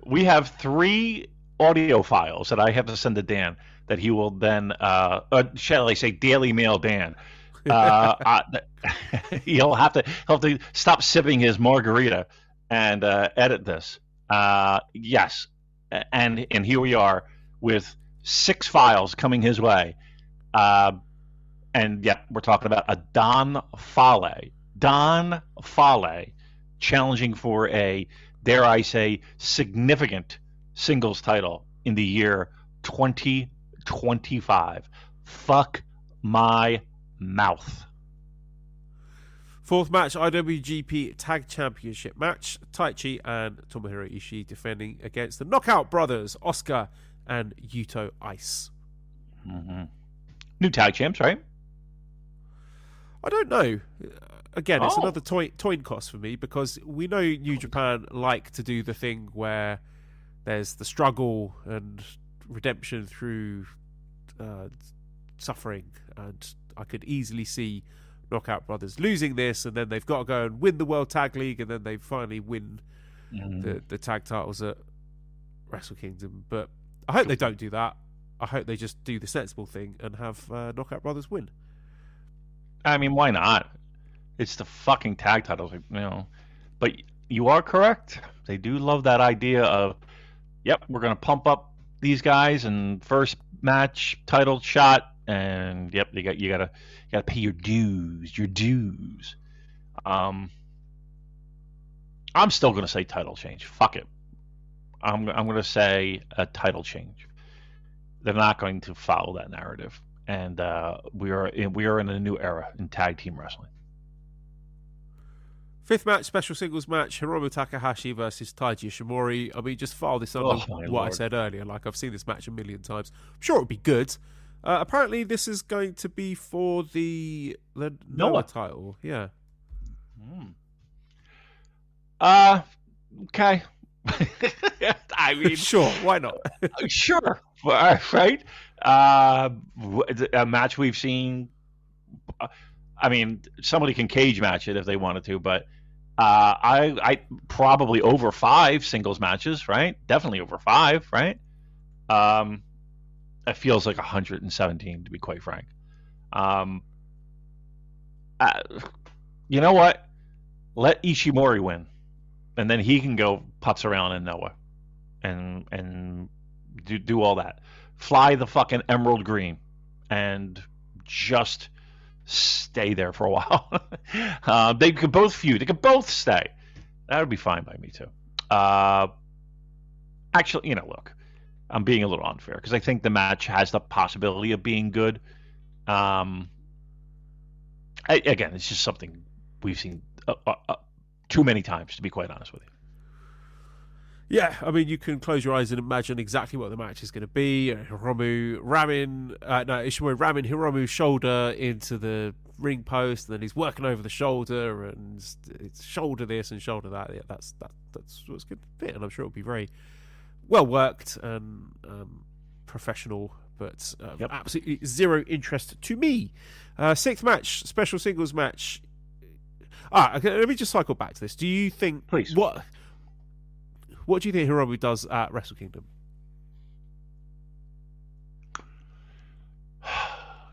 [SPEAKER 7] We have 3 audio files that I have to send to Dan that he will then, shall I say, Daily Mail Dan. He'll have to stop sipping his margarita and edit this. Yes, and here we are with 6 files coming his way. And yeah, we're talking about a Don Fale challenging for a, dare I say, significant singles title in the year 2025. Fuck my mouth.
[SPEAKER 6] Fourth match, IWGP Tag Championship match. Taichi and Tomohiro Ishii defending against the Knockout Brothers, Oscar and Yuto Ice.
[SPEAKER 7] Mm-hmm. New tag champs, right?
[SPEAKER 6] I don't know. Again, it's another toin cost for me, because we know New Japan like to do the thing where there's the struggle and redemption through suffering, and I could easily see Knockout Brothers losing this, and then they've got to go and win the World Tag League, and then they finally win the tag titles at Wrestle Kingdom. But I hope they don't do that. I hope they just do the sensible thing and have Knockout Brothers win.
[SPEAKER 7] I mean, why not? It's the fucking tag titles, you know. But you are correct. They do love that idea of, yep, we're going to pump up these guys, and first match title shot, and yep, you gotta pay your dues. I'm still going to say title change. Fuck it. I'm going to say a title change. They're not going to follow that narrative, and we are in a new era in tag team wrestling.
[SPEAKER 6] Fifth match, special singles match, Hiromu Takahashi versus Taiji Ishimori. I mean, just file this under what I said earlier. Like, I've seen this match a million times. I'm sure it would be good. Apparently, this is going to be for the Noah title. Yeah.
[SPEAKER 7] Okay. I mean,
[SPEAKER 6] sure, why not?
[SPEAKER 7] Sure, right? A match we've seen. I mean, somebody can cage match it if they wanted to, but I probably over 5 singles matches, right? Definitely over 5, right? It feels like 117, to be quite frank. You know what? Let Ishimori win, and then he can go putz around in Noah, and do all that. Fly the fucking Emerald Green, and just stay there for a while. They could both feud. They could both stay. That would be fine by me too. Actually, you know, look, I'm being a little unfair because I think the match has the possibility of being good. Again, it's just something we've seen too many times, to be quite honest with you.
[SPEAKER 6] Yeah, I mean, you can close your eyes and imagine exactly what the match is going to be. Ishimori ramming Hiromu's shoulder into the ring post, and then he's working over the shoulder, and it's shoulder this and shoulder that. Yeah, that's what's going to fit, and I'm sure it'll be very well worked and professional, but absolutely zero interest to me. Sixth match, special singles match. Okay, let me just cycle back to this. Do you think...
[SPEAKER 7] Please.
[SPEAKER 6] What do you think Hiromu does at Wrestle Kingdom?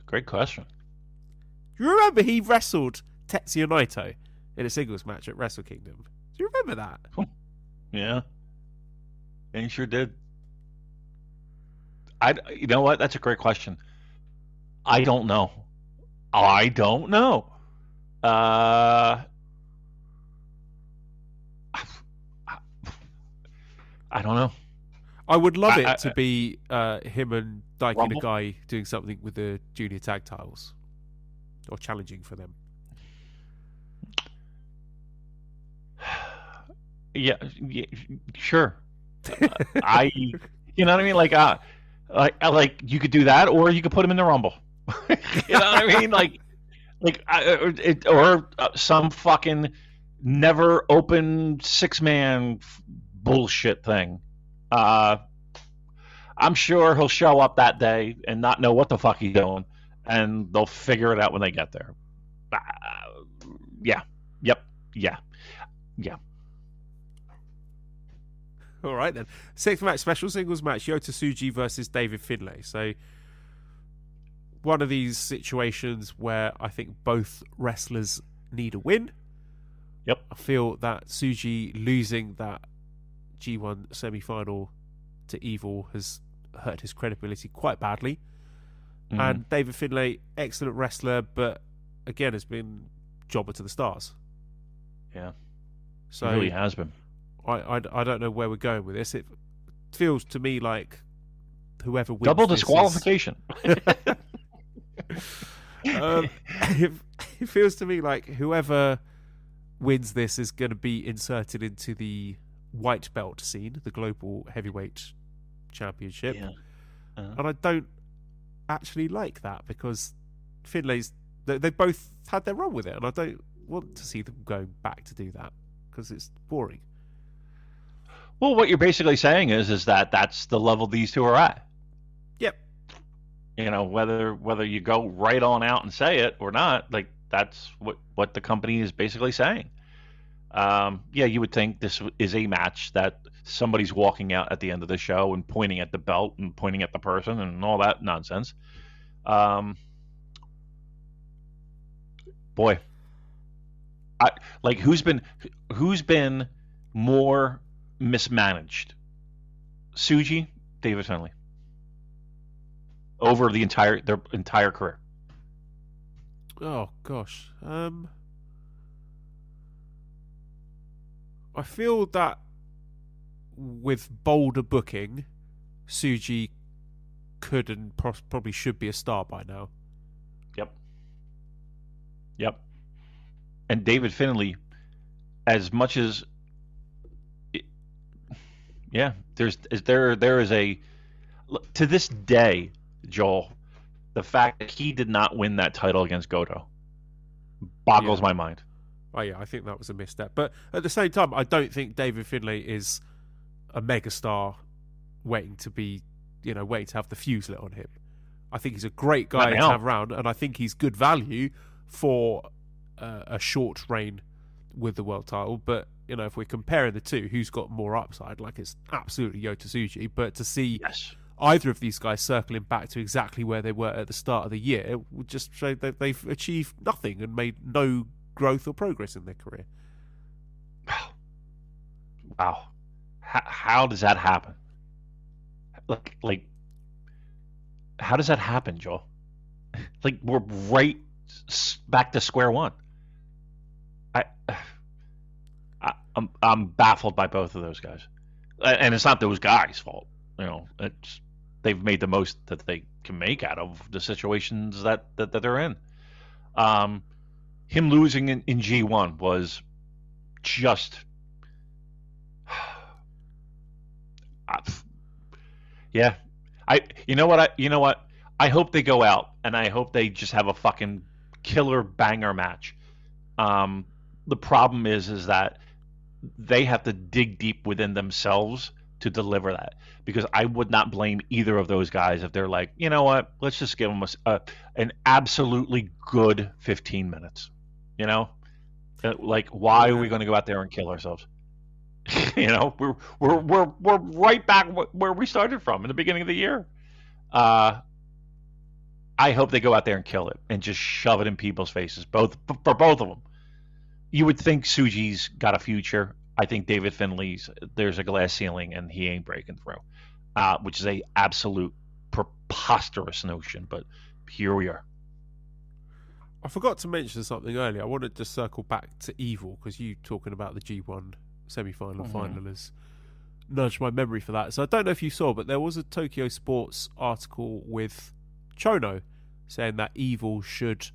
[SPEAKER 7] Great question.
[SPEAKER 6] Do you remember he wrestled Tetsuya Naito in a singles match at Wrestle Kingdom? Do you remember that?
[SPEAKER 7] Yeah. And he sure did. You know what? That's a great question. I don't know. I don't know. I don't know.
[SPEAKER 6] I would love it to be him and Daiki Nagai doing something with the junior tag titles, or challenging for them.
[SPEAKER 7] Yeah, sure. You know what I mean? Like you could do that, or you could put him in the Rumble. You know what I mean? Or some fucking never open 6-man bullshit thing. I'm sure he'll show up that day and not know what the fuck he's doing, and they'll figure it out when they get there. Yeah.
[SPEAKER 6] All right then. Sixth match, special singles match, Yota Tsuji versus David Finlay. So one of these situations where I think both wrestlers need a win.
[SPEAKER 7] Yep.
[SPEAKER 6] I feel that Tsuji losing that G1 semi-final to Evil has hurt his credibility quite badly.
[SPEAKER 7] Mhm.
[SPEAKER 6] And David Finlay, excellent wrestler, but again has been jobber to the stars.
[SPEAKER 7] Yeah,
[SPEAKER 6] So
[SPEAKER 7] it really has been.
[SPEAKER 6] I don't know where we're going with this. It feels to me like whoever wins
[SPEAKER 7] Double
[SPEAKER 6] this
[SPEAKER 7] disqualification.
[SPEAKER 6] it feels to me like whoever wins this is going to be inserted into the white belt scene, the global heavyweight championship.
[SPEAKER 7] Yeah.
[SPEAKER 6] And I don't actually like that because Finlay's they both had their run with it, and I don't want to see them going back to do that because it's boring.
[SPEAKER 7] Well, what you're basically saying is that that's the level these two are at.
[SPEAKER 6] Yep.
[SPEAKER 7] You know, whether you go right on out and say it or not, like that's what the company is basically saying. Yeah, you would think this is a match that somebody's walking out at the end of the show and pointing at the belt and pointing at the person and all that nonsense. Boy, who's been more mismanaged? Tsuji, David Finlay, over their entire career.
[SPEAKER 6] Oh gosh, I feel that with bolder booking, Tsuji could and probably should be a star by now.
[SPEAKER 7] Yep. And David Finlay, as much as, yeah, there is a, to this day, Joel, the fact that he did not win that title against Goto boggles my mind.
[SPEAKER 6] Oh yeah, I think that was a misstep. But at the same time, I don't think David Finlay is a megastar waiting to have the fuse lit on him. I think he's a great guy to have around, and I think he's good value for a short reign with the world title. But if we're comparing the two, who's got more upside? Like, it's absolutely Yota Tsuji. But to see either of these guys circling back to exactly where they were at the start of the year would just show that they've achieved nothing and made no growth or progress in their career.
[SPEAKER 7] Wow. How does that happen? Like, how does that happen, Joel? Like, we're right back to square one. I'm baffled by both of those guys, and it's not those guys' fault. They've made the most that they can make out of the situations that they're in. Him losing in G1 was just, yeah. You know what? I hope they go out and I hope they just have a fucking killer banger match. The problem is that they have to dig deep within themselves to deliver that, because I would not blame either of those guys if they're like, you know what, let's just give them an absolutely good 15 minutes. Like, why are we going to go out there and kill ourselves? We're right back where we started from in the beginning of the year. I hope they go out there and kill it and just shove it in people's faces, for both of them. You would think Tsuji's got a future. I think David Finlay's, there's a glass ceiling and he ain't breaking through, which is a absolute preposterous notion. But here we are.
[SPEAKER 6] I forgot to mention something earlier. I wanted to circle back to Evil, because you talking about the G1 semi-final and final has nudged my memory for that. So I don't know if you saw, but there was a Tokyo Sports article with Chono saying that Evil should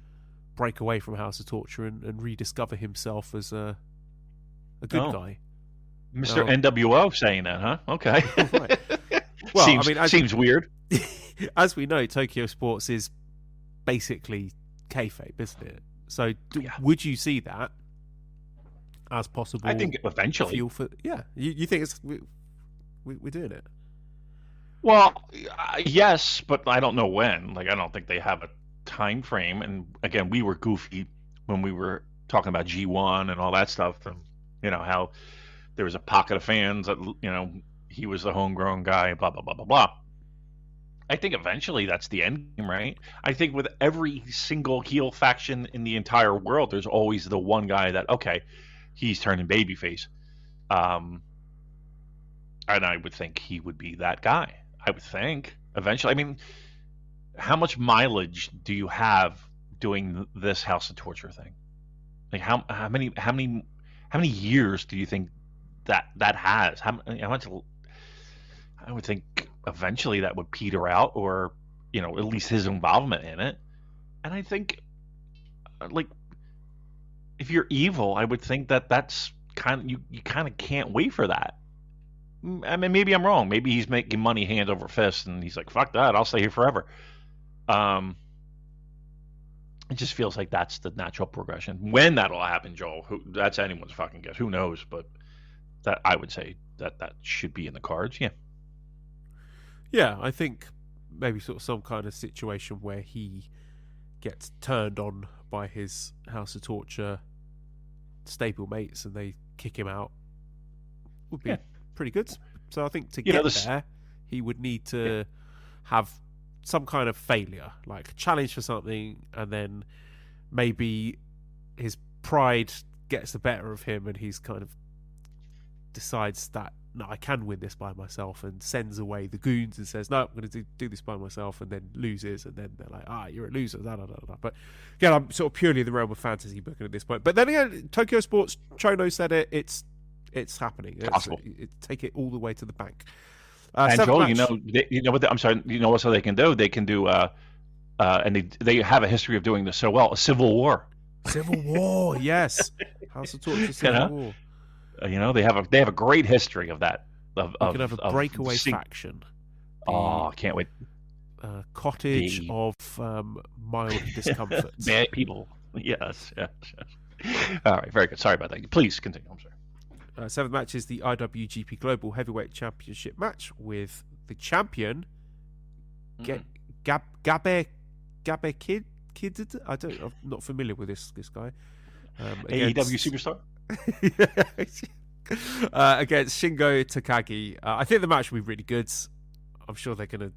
[SPEAKER 6] break away from House of Torture and rediscover himself as a good guy.
[SPEAKER 7] Mr. NWO saying that, huh? Okay.
[SPEAKER 6] Right. Well,
[SPEAKER 7] seems weird.
[SPEAKER 6] As we know, Tokyo Sports is basically kayfabe, isn't it? So would you see that as possible?
[SPEAKER 7] I think eventually.
[SPEAKER 6] You think we're doing it?
[SPEAKER 7] Well, yes, but I don't know when. Like, I don't think they have a time frame. And again, we were goofy when we were talking about G1 and all that stuff, and how there was a pocket of fans that he was the homegrown guy, blah blah blah blah blah. I think eventually that's the end game, right? I think with every single heel faction in the entire world, there's always the one guy that, okay, he's turning babyface. And I would think he would be that guy. I would think eventually. I mean, how much mileage do you have doing this House of Torture thing? Like how many years do you think that has? How much? I would think eventually that would peter out, or at least his involvement in it. And I think, like, if you're evil, I would think that's kind of you kind of can't wait for that. I mean, maybe I'm wrong. Maybe he's making money hand over fist, and he's like, "Fuck that! I'll stay here forever." It just feels like that's the natural progression. When that'll happen, Joel, that's anyone's fucking guess. Who knows? But that I would say that should be in the cards. Yeah.
[SPEAKER 6] Yeah, I think maybe sort of some kind of situation where he gets turned on by his House of Torture stablemates and they kick him out would be pretty good. So I think to get there, he would need to have some kind of failure, like a challenge for something, and then maybe his pride gets the better of him and he's kind of decides that, no, I can win this by myself, and sends away the goons and says, no, I'm going to do this by myself, and then loses, and then they're like, you're a loser, da, da, da, da. But again, I'm sort of purely in the realm of fantasy booking at this point. But then again, Tokyo Sports, Chono said it's happening. Take it all the way to the bank.
[SPEAKER 7] And Joel, I'm sorry, what so they can do? They can do, and they have a history of doing this so well, a civil war.
[SPEAKER 6] Civil War, yes. House of Torture, Civil War.
[SPEAKER 7] They have a great history of that.
[SPEAKER 6] You can have a breakaway faction.
[SPEAKER 7] I can't wait.
[SPEAKER 6] Cottage of mild discomfort.
[SPEAKER 7] Bad people. Yes. All right, very good. Sorry about that. Please continue. I'm sorry.
[SPEAKER 6] Seventh match is the IWGP Global Heavyweight Championship match with the champion, Gabe Kid. I'm not familiar with this guy.
[SPEAKER 7] AEW superstar.
[SPEAKER 6] Against Shingo Takagi. I think the match will be really good. I'm sure they're going to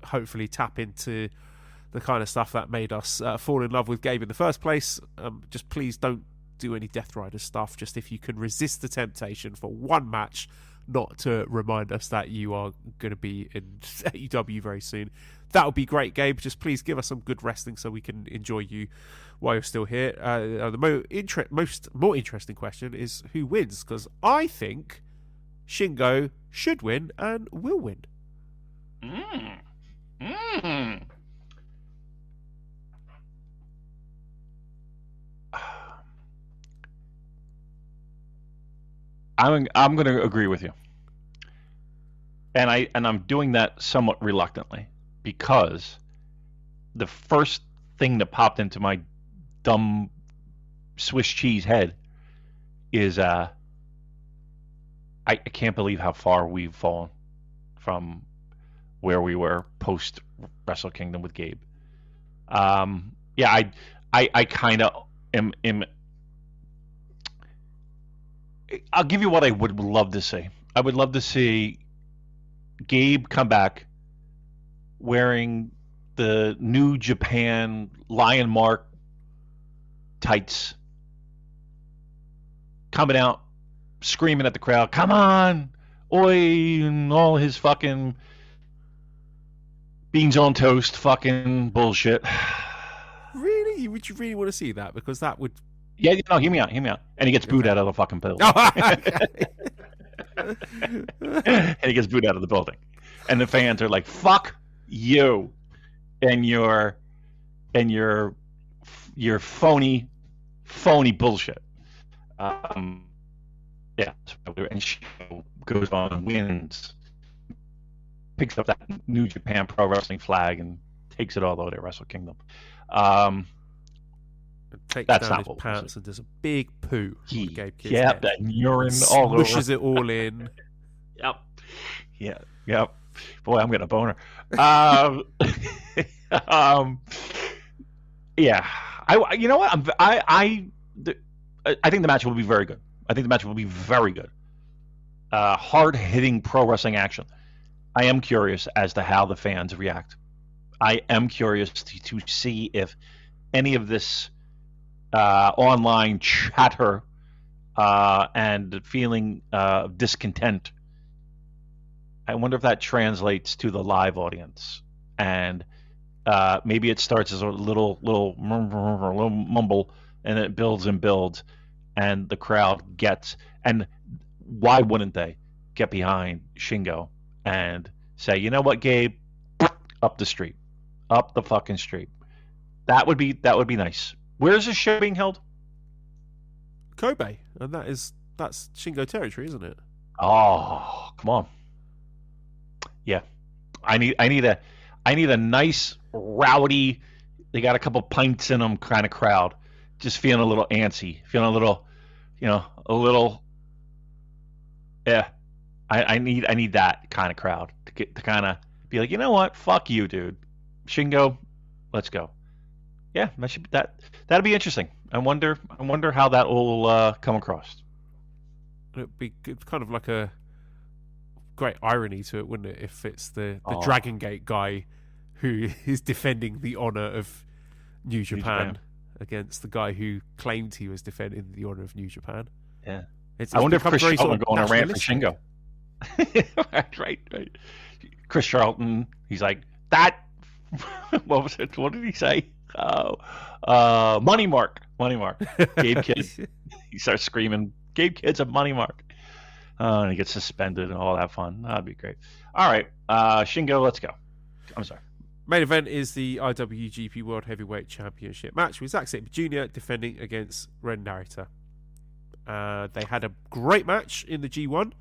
[SPEAKER 6] hopefully tap into the kind of stuff that made us fall in love with Gabe in the first place. Just please don't do any Death Rider stuff. Just if you can resist the temptation for one match not to remind us that you are going to be in AEW very soon, that would be great, Gabe. Just please give us some good wrestling so we can enjoy you while you're still here. The more interesting question is who wins, because I think Shingo should win and will win.
[SPEAKER 7] I'm going to agree with you, and I'm doing that somewhat reluctantly, because the first thing that popped into my dumb Swiss cheese head is I can't believe how far we've fallen from where we were post Wrestle Kingdom with Gabe. I kind of am. I'll give you what I would love to see. I would love to see Gabe come back wearing the New Japan Lion Mark tights, coming out screaming at the crowd, "Come on, oi!" and all his fucking beans on toast fucking bullshit.
[SPEAKER 6] Really? Would you really want to see that? Because that would...
[SPEAKER 7] Yeah, no, hear me out. And he gets booed out of the fucking building. And he gets booed out of the building. And the fans are like, "Fuck you and your phony bullshit." And she goes on and wins, picks up that New Japan Pro Wrestling flag and takes it all the way to Wrestle Kingdom.
[SPEAKER 6] Takes
[SPEAKER 7] that's
[SPEAKER 6] down
[SPEAKER 7] not
[SPEAKER 6] his pants and does a big poo.
[SPEAKER 7] That urine all over.
[SPEAKER 6] Pushes it all in.
[SPEAKER 7] Yep. Boy, I'm getting a boner. Yeah. You know what? I think the match will be very good. I think the match will be very good. Hard-hitting pro wrestling action. I am curious as to how the fans react. I am curious to see if any of this online chatter and feeling discontent I wonder if that translates to the live audience, and maybe it starts as a little mumble, and it builds and builds, and the crowd gets. And why wouldn't they get behind Shingo and say, you know what, Gabe, up the street, up the fucking street. That would be nice. Where's this show being held?
[SPEAKER 6] Kobe, and that's Shingo territory, isn't it?
[SPEAKER 7] Oh, come on. Yeah, I need a nice, rowdy, they got a couple pints in them kind of crowd, just feeling a little antsy, feeling a little, yeah. I need that kind of crowd to kind of be like, you know what, fuck you, dude, Shingo, let's go. Yeah, that'd be interesting. I wonder how that will come across.
[SPEAKER 6] It'd be kind of like a great irony to it, wouldn't it, if it's the Dragon Gate guy who is defending the honor of New Japan against the guy who claimed he was defending the honor of New Japan.
[SPEAKER 7] Yeah.
[SPEAKER 6] It's
[SPEAKER 7] I wonder if Chris
[SPEAKER 6] very
[SPEAKER 7] Charlton
[SPEAKER 6] sort of
[SPEAKER 7] going to rant for Shingo. right. Chris Charlton, he's like, that, what was it? What did he say? Money Mark. Gabe Kidd. He starts screaming, Gabe Kidd's a money mark. And he gets suspended and all that fun. That'd be great. All right, Shingo, let's go. I'm sorry.
[SPEAKER 6] Main event is the IWGP World Heavyweight Championship match with Zack Sabre Jr. defending against Ren Narita. They had a great match in the G1,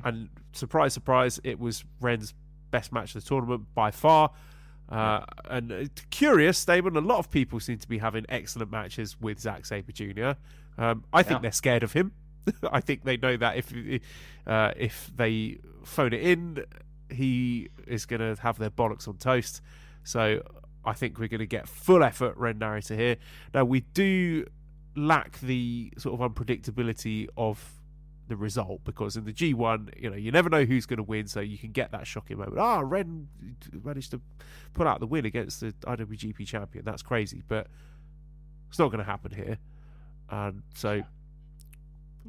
[SPEAKER 6] and surprise, surprise, it was Ren's best match of the tournament by far. And curious, Damon, a lot of people seem to be having excellent matches with Zack Sabre Jr. I think they're scared of him. I think they know that if they phone it in, he is going to have their bollocks on toast. So I think we're going to get full effort Ren Narita here. Now, we do lack the sort of unpredictability of the result, because in the G1, you never know who's going to win, so you can get that shocking moment. Ren managed to put out the win against the IWGP champion. That's crazy, but it's not going to happen here. And so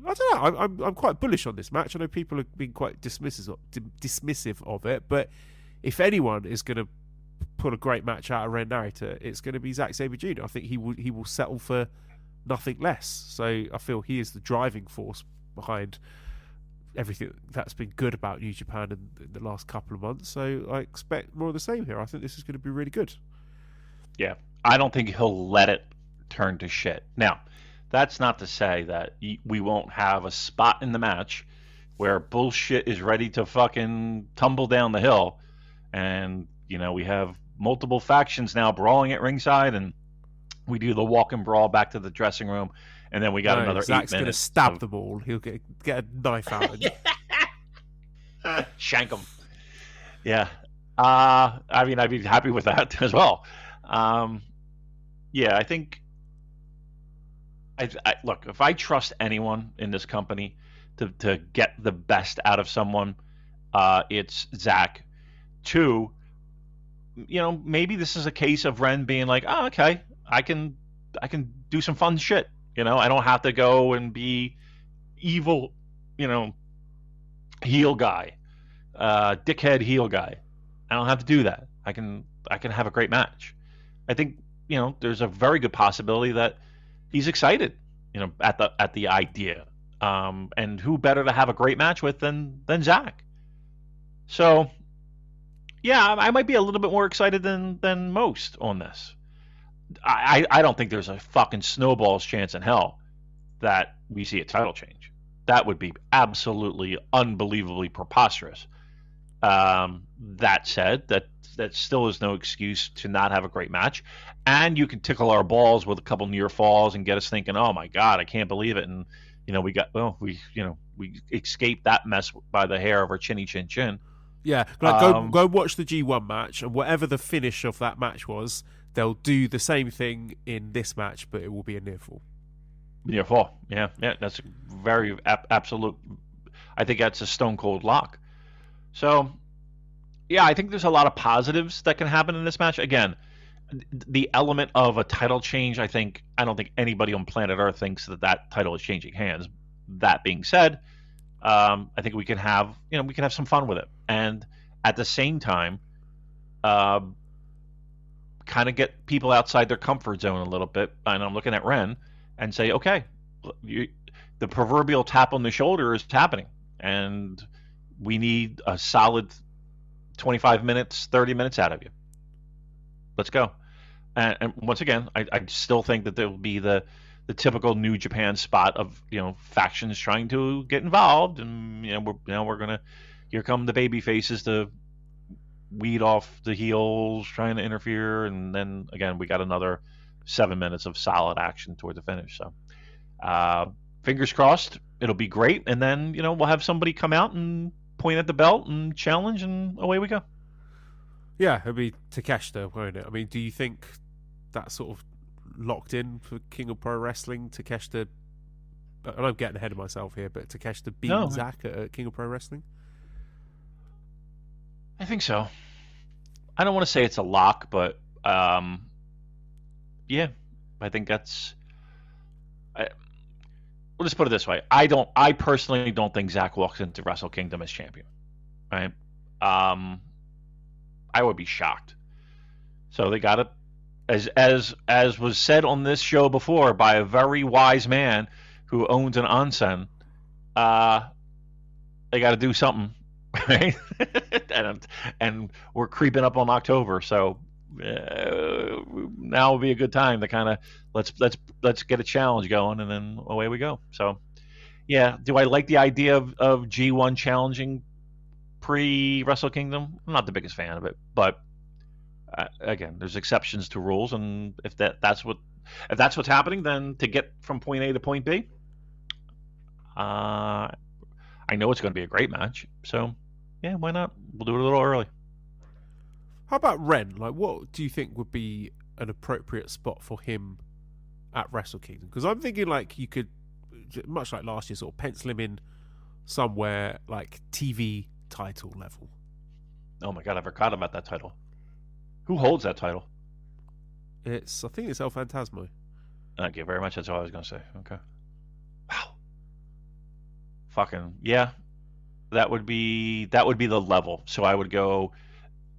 [SPEAKER 6] I don't know. I'm quite bullish on this match. I know people have been quite dismissive of it, but if anyone is going to put a great match out of Ren Narita, it's going to be Zack Sabre Jr. I think he will settle for nothing less. So I feel he is the driving force behind everything that's been good about New Japan in the last couple of months. So I expect more of the same here. I think this is going to be really good.
[SPEAKER 7] Yeah, I don't think he'll let it turn to shit. Now, that's not to say that we won't have a spot in the match where bullshit is ready to fucking tumble down the hill, and we have multiple factions now brawling at ringside, and we do the walk and brawl back to the dressing room, and then we got another 8 minutes.
[SPEAKER 6] Zach's going to stab them all. He'll get a knife out and
[SPEAKER 7] shank them. Yeah. I mean, I'd be happy with that as well. Yeah, I think. Look, if I trust anyone in this company to get the best out of someone, it's Zach. 2, maybe this is a case of Ren being like, oh, okay, I can do some fun shit. I don't have to go and be evil, heel guy, dickhead heel guy. I don't have to do that. I can have a great match. I think there's a very good possibility that he's excited, at the idea. And who better to have a great match with than Zach? So, yeah, I might be a little bit more excited than most on this. I don't think there's a fucking snowball's chance in hell that we see a title change. That would be absolutely unbelievably preposterous. That said, that still is no excuse to not have a great match. And you can tickle our balls with a couple near falls and get us thinking, oh my God, I can't believe it. And we escaped that mess by the hair of our chinny chin chin.
[SPEAKER 6] Yeah, go watch the G1 match, and whatever the finish of that match was, they'll do the same thing in this match, but it will be a near fall.
[SPEAKER 7] Near fall, yeah, that's very absolute. I think that's a stone cold lock. So, yeah, I think there's a lot of positives that can happen in this match. Again, the element of a title change, I don't think anybody on planet Earth thinks that title is changing hands. That being said, I think we can have some fun with it.
[SPEAKER 8] and at the same time, kind of get people outside their comfort zone a little bit. And I'm looking at Ren and say, okay, the proverbial tap on the shoulder is happening, and we need a solid 25 minutes, 30 minutes out of you. Let's go. And once again, I still think that there will be the typical New Japan spot of, factions trying to get involved, and we're gonna, here come the baby faces to weed off the heels trying to interfere, and then again we got another 7 minutes of solid action toward the finish. So fingers crossed, it'll be great, and then we'll have somebody come out and point at the belt and challenge, and away we go.
[SPEAKER 6] Yeah, it'll be Takeshita, won't it? I mean, do you think that's sort of locked in for King of Pro Wrestling? Takeshita, and I'm getting ahead of myself here, but Takeshita beating Zack at King of Pro Wrestling?
[SPEAKER 8] I think so. I don't want to say it's a lock, but yeah, I think that's. We'll just put it this way: I personally don't think Zack walks into Wrestle Kingdom as champion. Right? I would be shocked. So they got it, as was said on this show before by a very wise man who owns an onsen. They got to do something, right? and we're creeping up on October, so now would be a good time to kind of let's get a challenge going, and then away we go. So yeah, do I like the idea of G1 challenging pre Wrestle Kingdom? I'm not the biggest fan of it, but again, there's exceptions to rules, and if that's what's happening, then to get from point A to point B, I know it's going to be a great match. So yeah, why not? We'll do it a little early.
[SPEAKER 6] How about Ren? Like, what do you think would be an appropriate spot for him at Wrestle Kingdom? Because I'm thinking like you could, much like last year, sort of pencil him in somewhere like TV title level.
[SPEAKER 8] Oh my god, I forgot about that title. Who holds that title?
[SPEAKER 6] I think it's El Phantasmo.
[SPEAKER 8] Thank you very much. That's all I was going to say. Okay. Wow. Fucking yeah. That would be the level. So I would go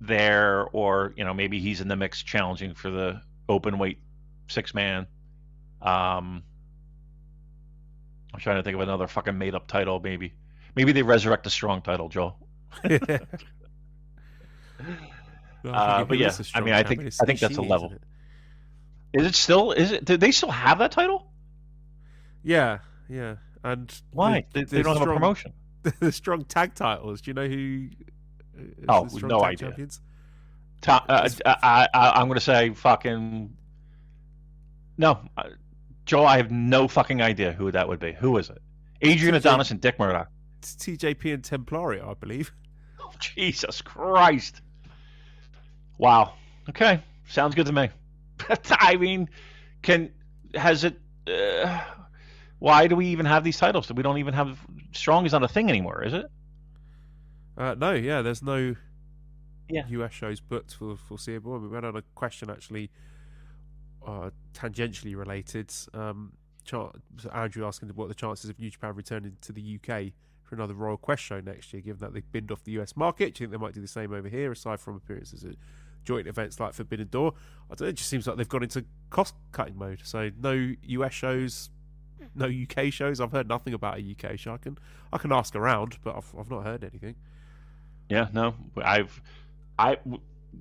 [SPEAKER 8] there, or maybe he's in the mix challenging for the open weight 6-man. I'm trying to think of another fucking made up title. Maybe they resurrect the strong title, Joel. But yeah, I mean, I think that's a level. Is it still? Do they still have that title?
[SPEAKER 6] Yeah. And
[SPEAKER 8] why they don't have a promotion?
[SPEAKER 6] The strong tag titles. Do you know who?
[SPEAKER 8] Oh, no idea. Champions? I'm going to say fucking no, Joel. I have no fucking idea who that would be. Who is it? Adrian Adonis and Dick Murdoch.
[SPEAKER 6] It's TJP and Templario, I believe.
[SPEAKER 8] Oh, Jesus Christ! Wow. Okay, sounds good to me. I mean, has it? Why do we even have these titles? We don't even have strong is not a thing anymore, is it?
[SPEAKER 6] No, yeah, there's no US shows booked for the foreseeable. We went on a question actually, tangentially related. Andrew asking what the chances of New Japan returning to the UK for another Royal Quest show next year, given that they've binned off the US market. Do you think they might do the same over here, aside from appearances at joint events like Forbidden Door? I don't know, it just seems like they've gone into cost-cutting mode. So no US shows, no UK shows. I've heard nothing about a UK show. I can ask around, but I've not heard anything.
[SPEAKER 8] Yeah, no,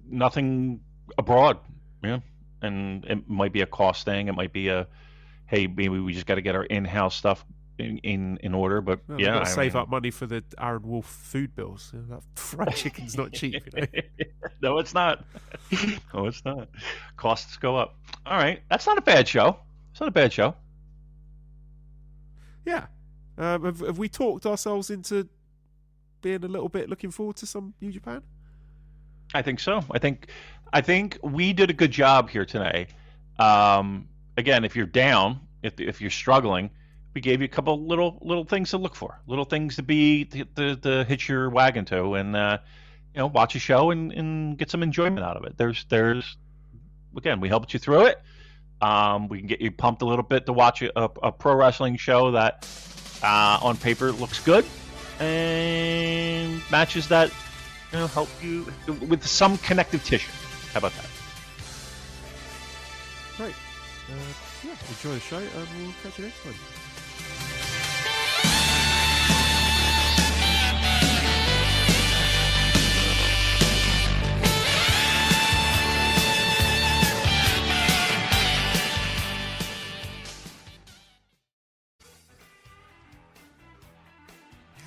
[SPEAKER 8] nothing abroad. Yeah, and it might be a cost thing. It might be hey, maybe we just got to get our in-house stuff in order. But
[SPEAKER 6] well,
[SPEAKER 8] yeah,
[SPEAKER 6] got to save up money for the Aaron Wolf food bills. That fried chicken's not cheap,
[SPEAKER 8] No, it's not. No, it's not. Costs go up. All right, that's not a bad show. It's not a bad show.
[SPEAKER 6] Yeah. Have we talked ourselves into being a little bit looking forward to some New Japan?
[SPEAKER 8] I think so. I think we did a good job here today. Again, if you're down, if you're struggling, we gave you a couple little things to look for, little things to hitch your wagon to, and watch a show and get some enjoyment out of it. There's again, we helped you through it. We can get you pumped a little bit to watch a pro wrestling show that on paper looks good and matches that help you with some connective tissue. How about that?
[SPEAKER 6] Right. Enjoy the show, and we'll catch you next time.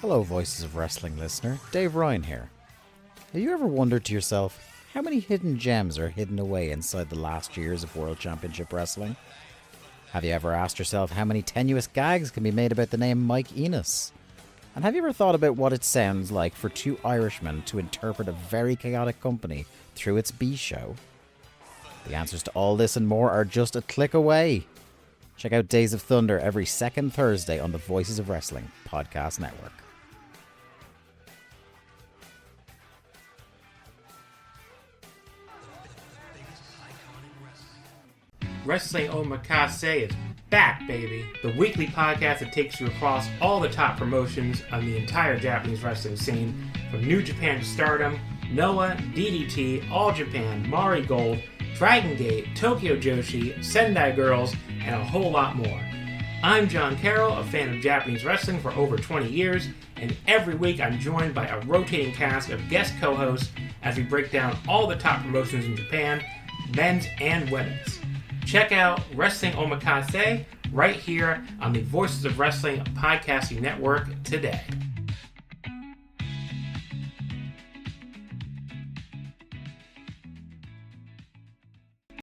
[SPEAKER 9] Hello, Voices of Wrestling listener. Dave Ryan here. Have you ever wondered to yourself how many hidden gems are hidden away inside the last years of World Championship Wrestling? Have you ever asked yourself how many tenuous gags can be made about the name Mike Enos? And have you ever thought about what it sounds like for two Irishmen to interpret a very chaotic company through its B show? The answers to all this and more are just a click away. Check out Days of Thunder every second Thursday on the Voices of Wrestling podcast network.
[SPEAKER 10] Wrestling Omakase is back, baby. The weekly podcast that takes you across all the top promotions on the entire Japanese wrestling scene, from New Japan to Stardom, Noah, DDT, All Japan, Mari Gold, Dragon Gate, Tokyo Joshi, Sendai Girls, and a whole lot more. I'm John Carroll, a fan of Japanese wrestling for over 20 years, and every week I'm joined by a rotating cast of guest co-hosts as we break down all the top promotions in Japan, men's and women's. Check out Wrestling Omakase right here on the Voices of Wrestling podcasting network today.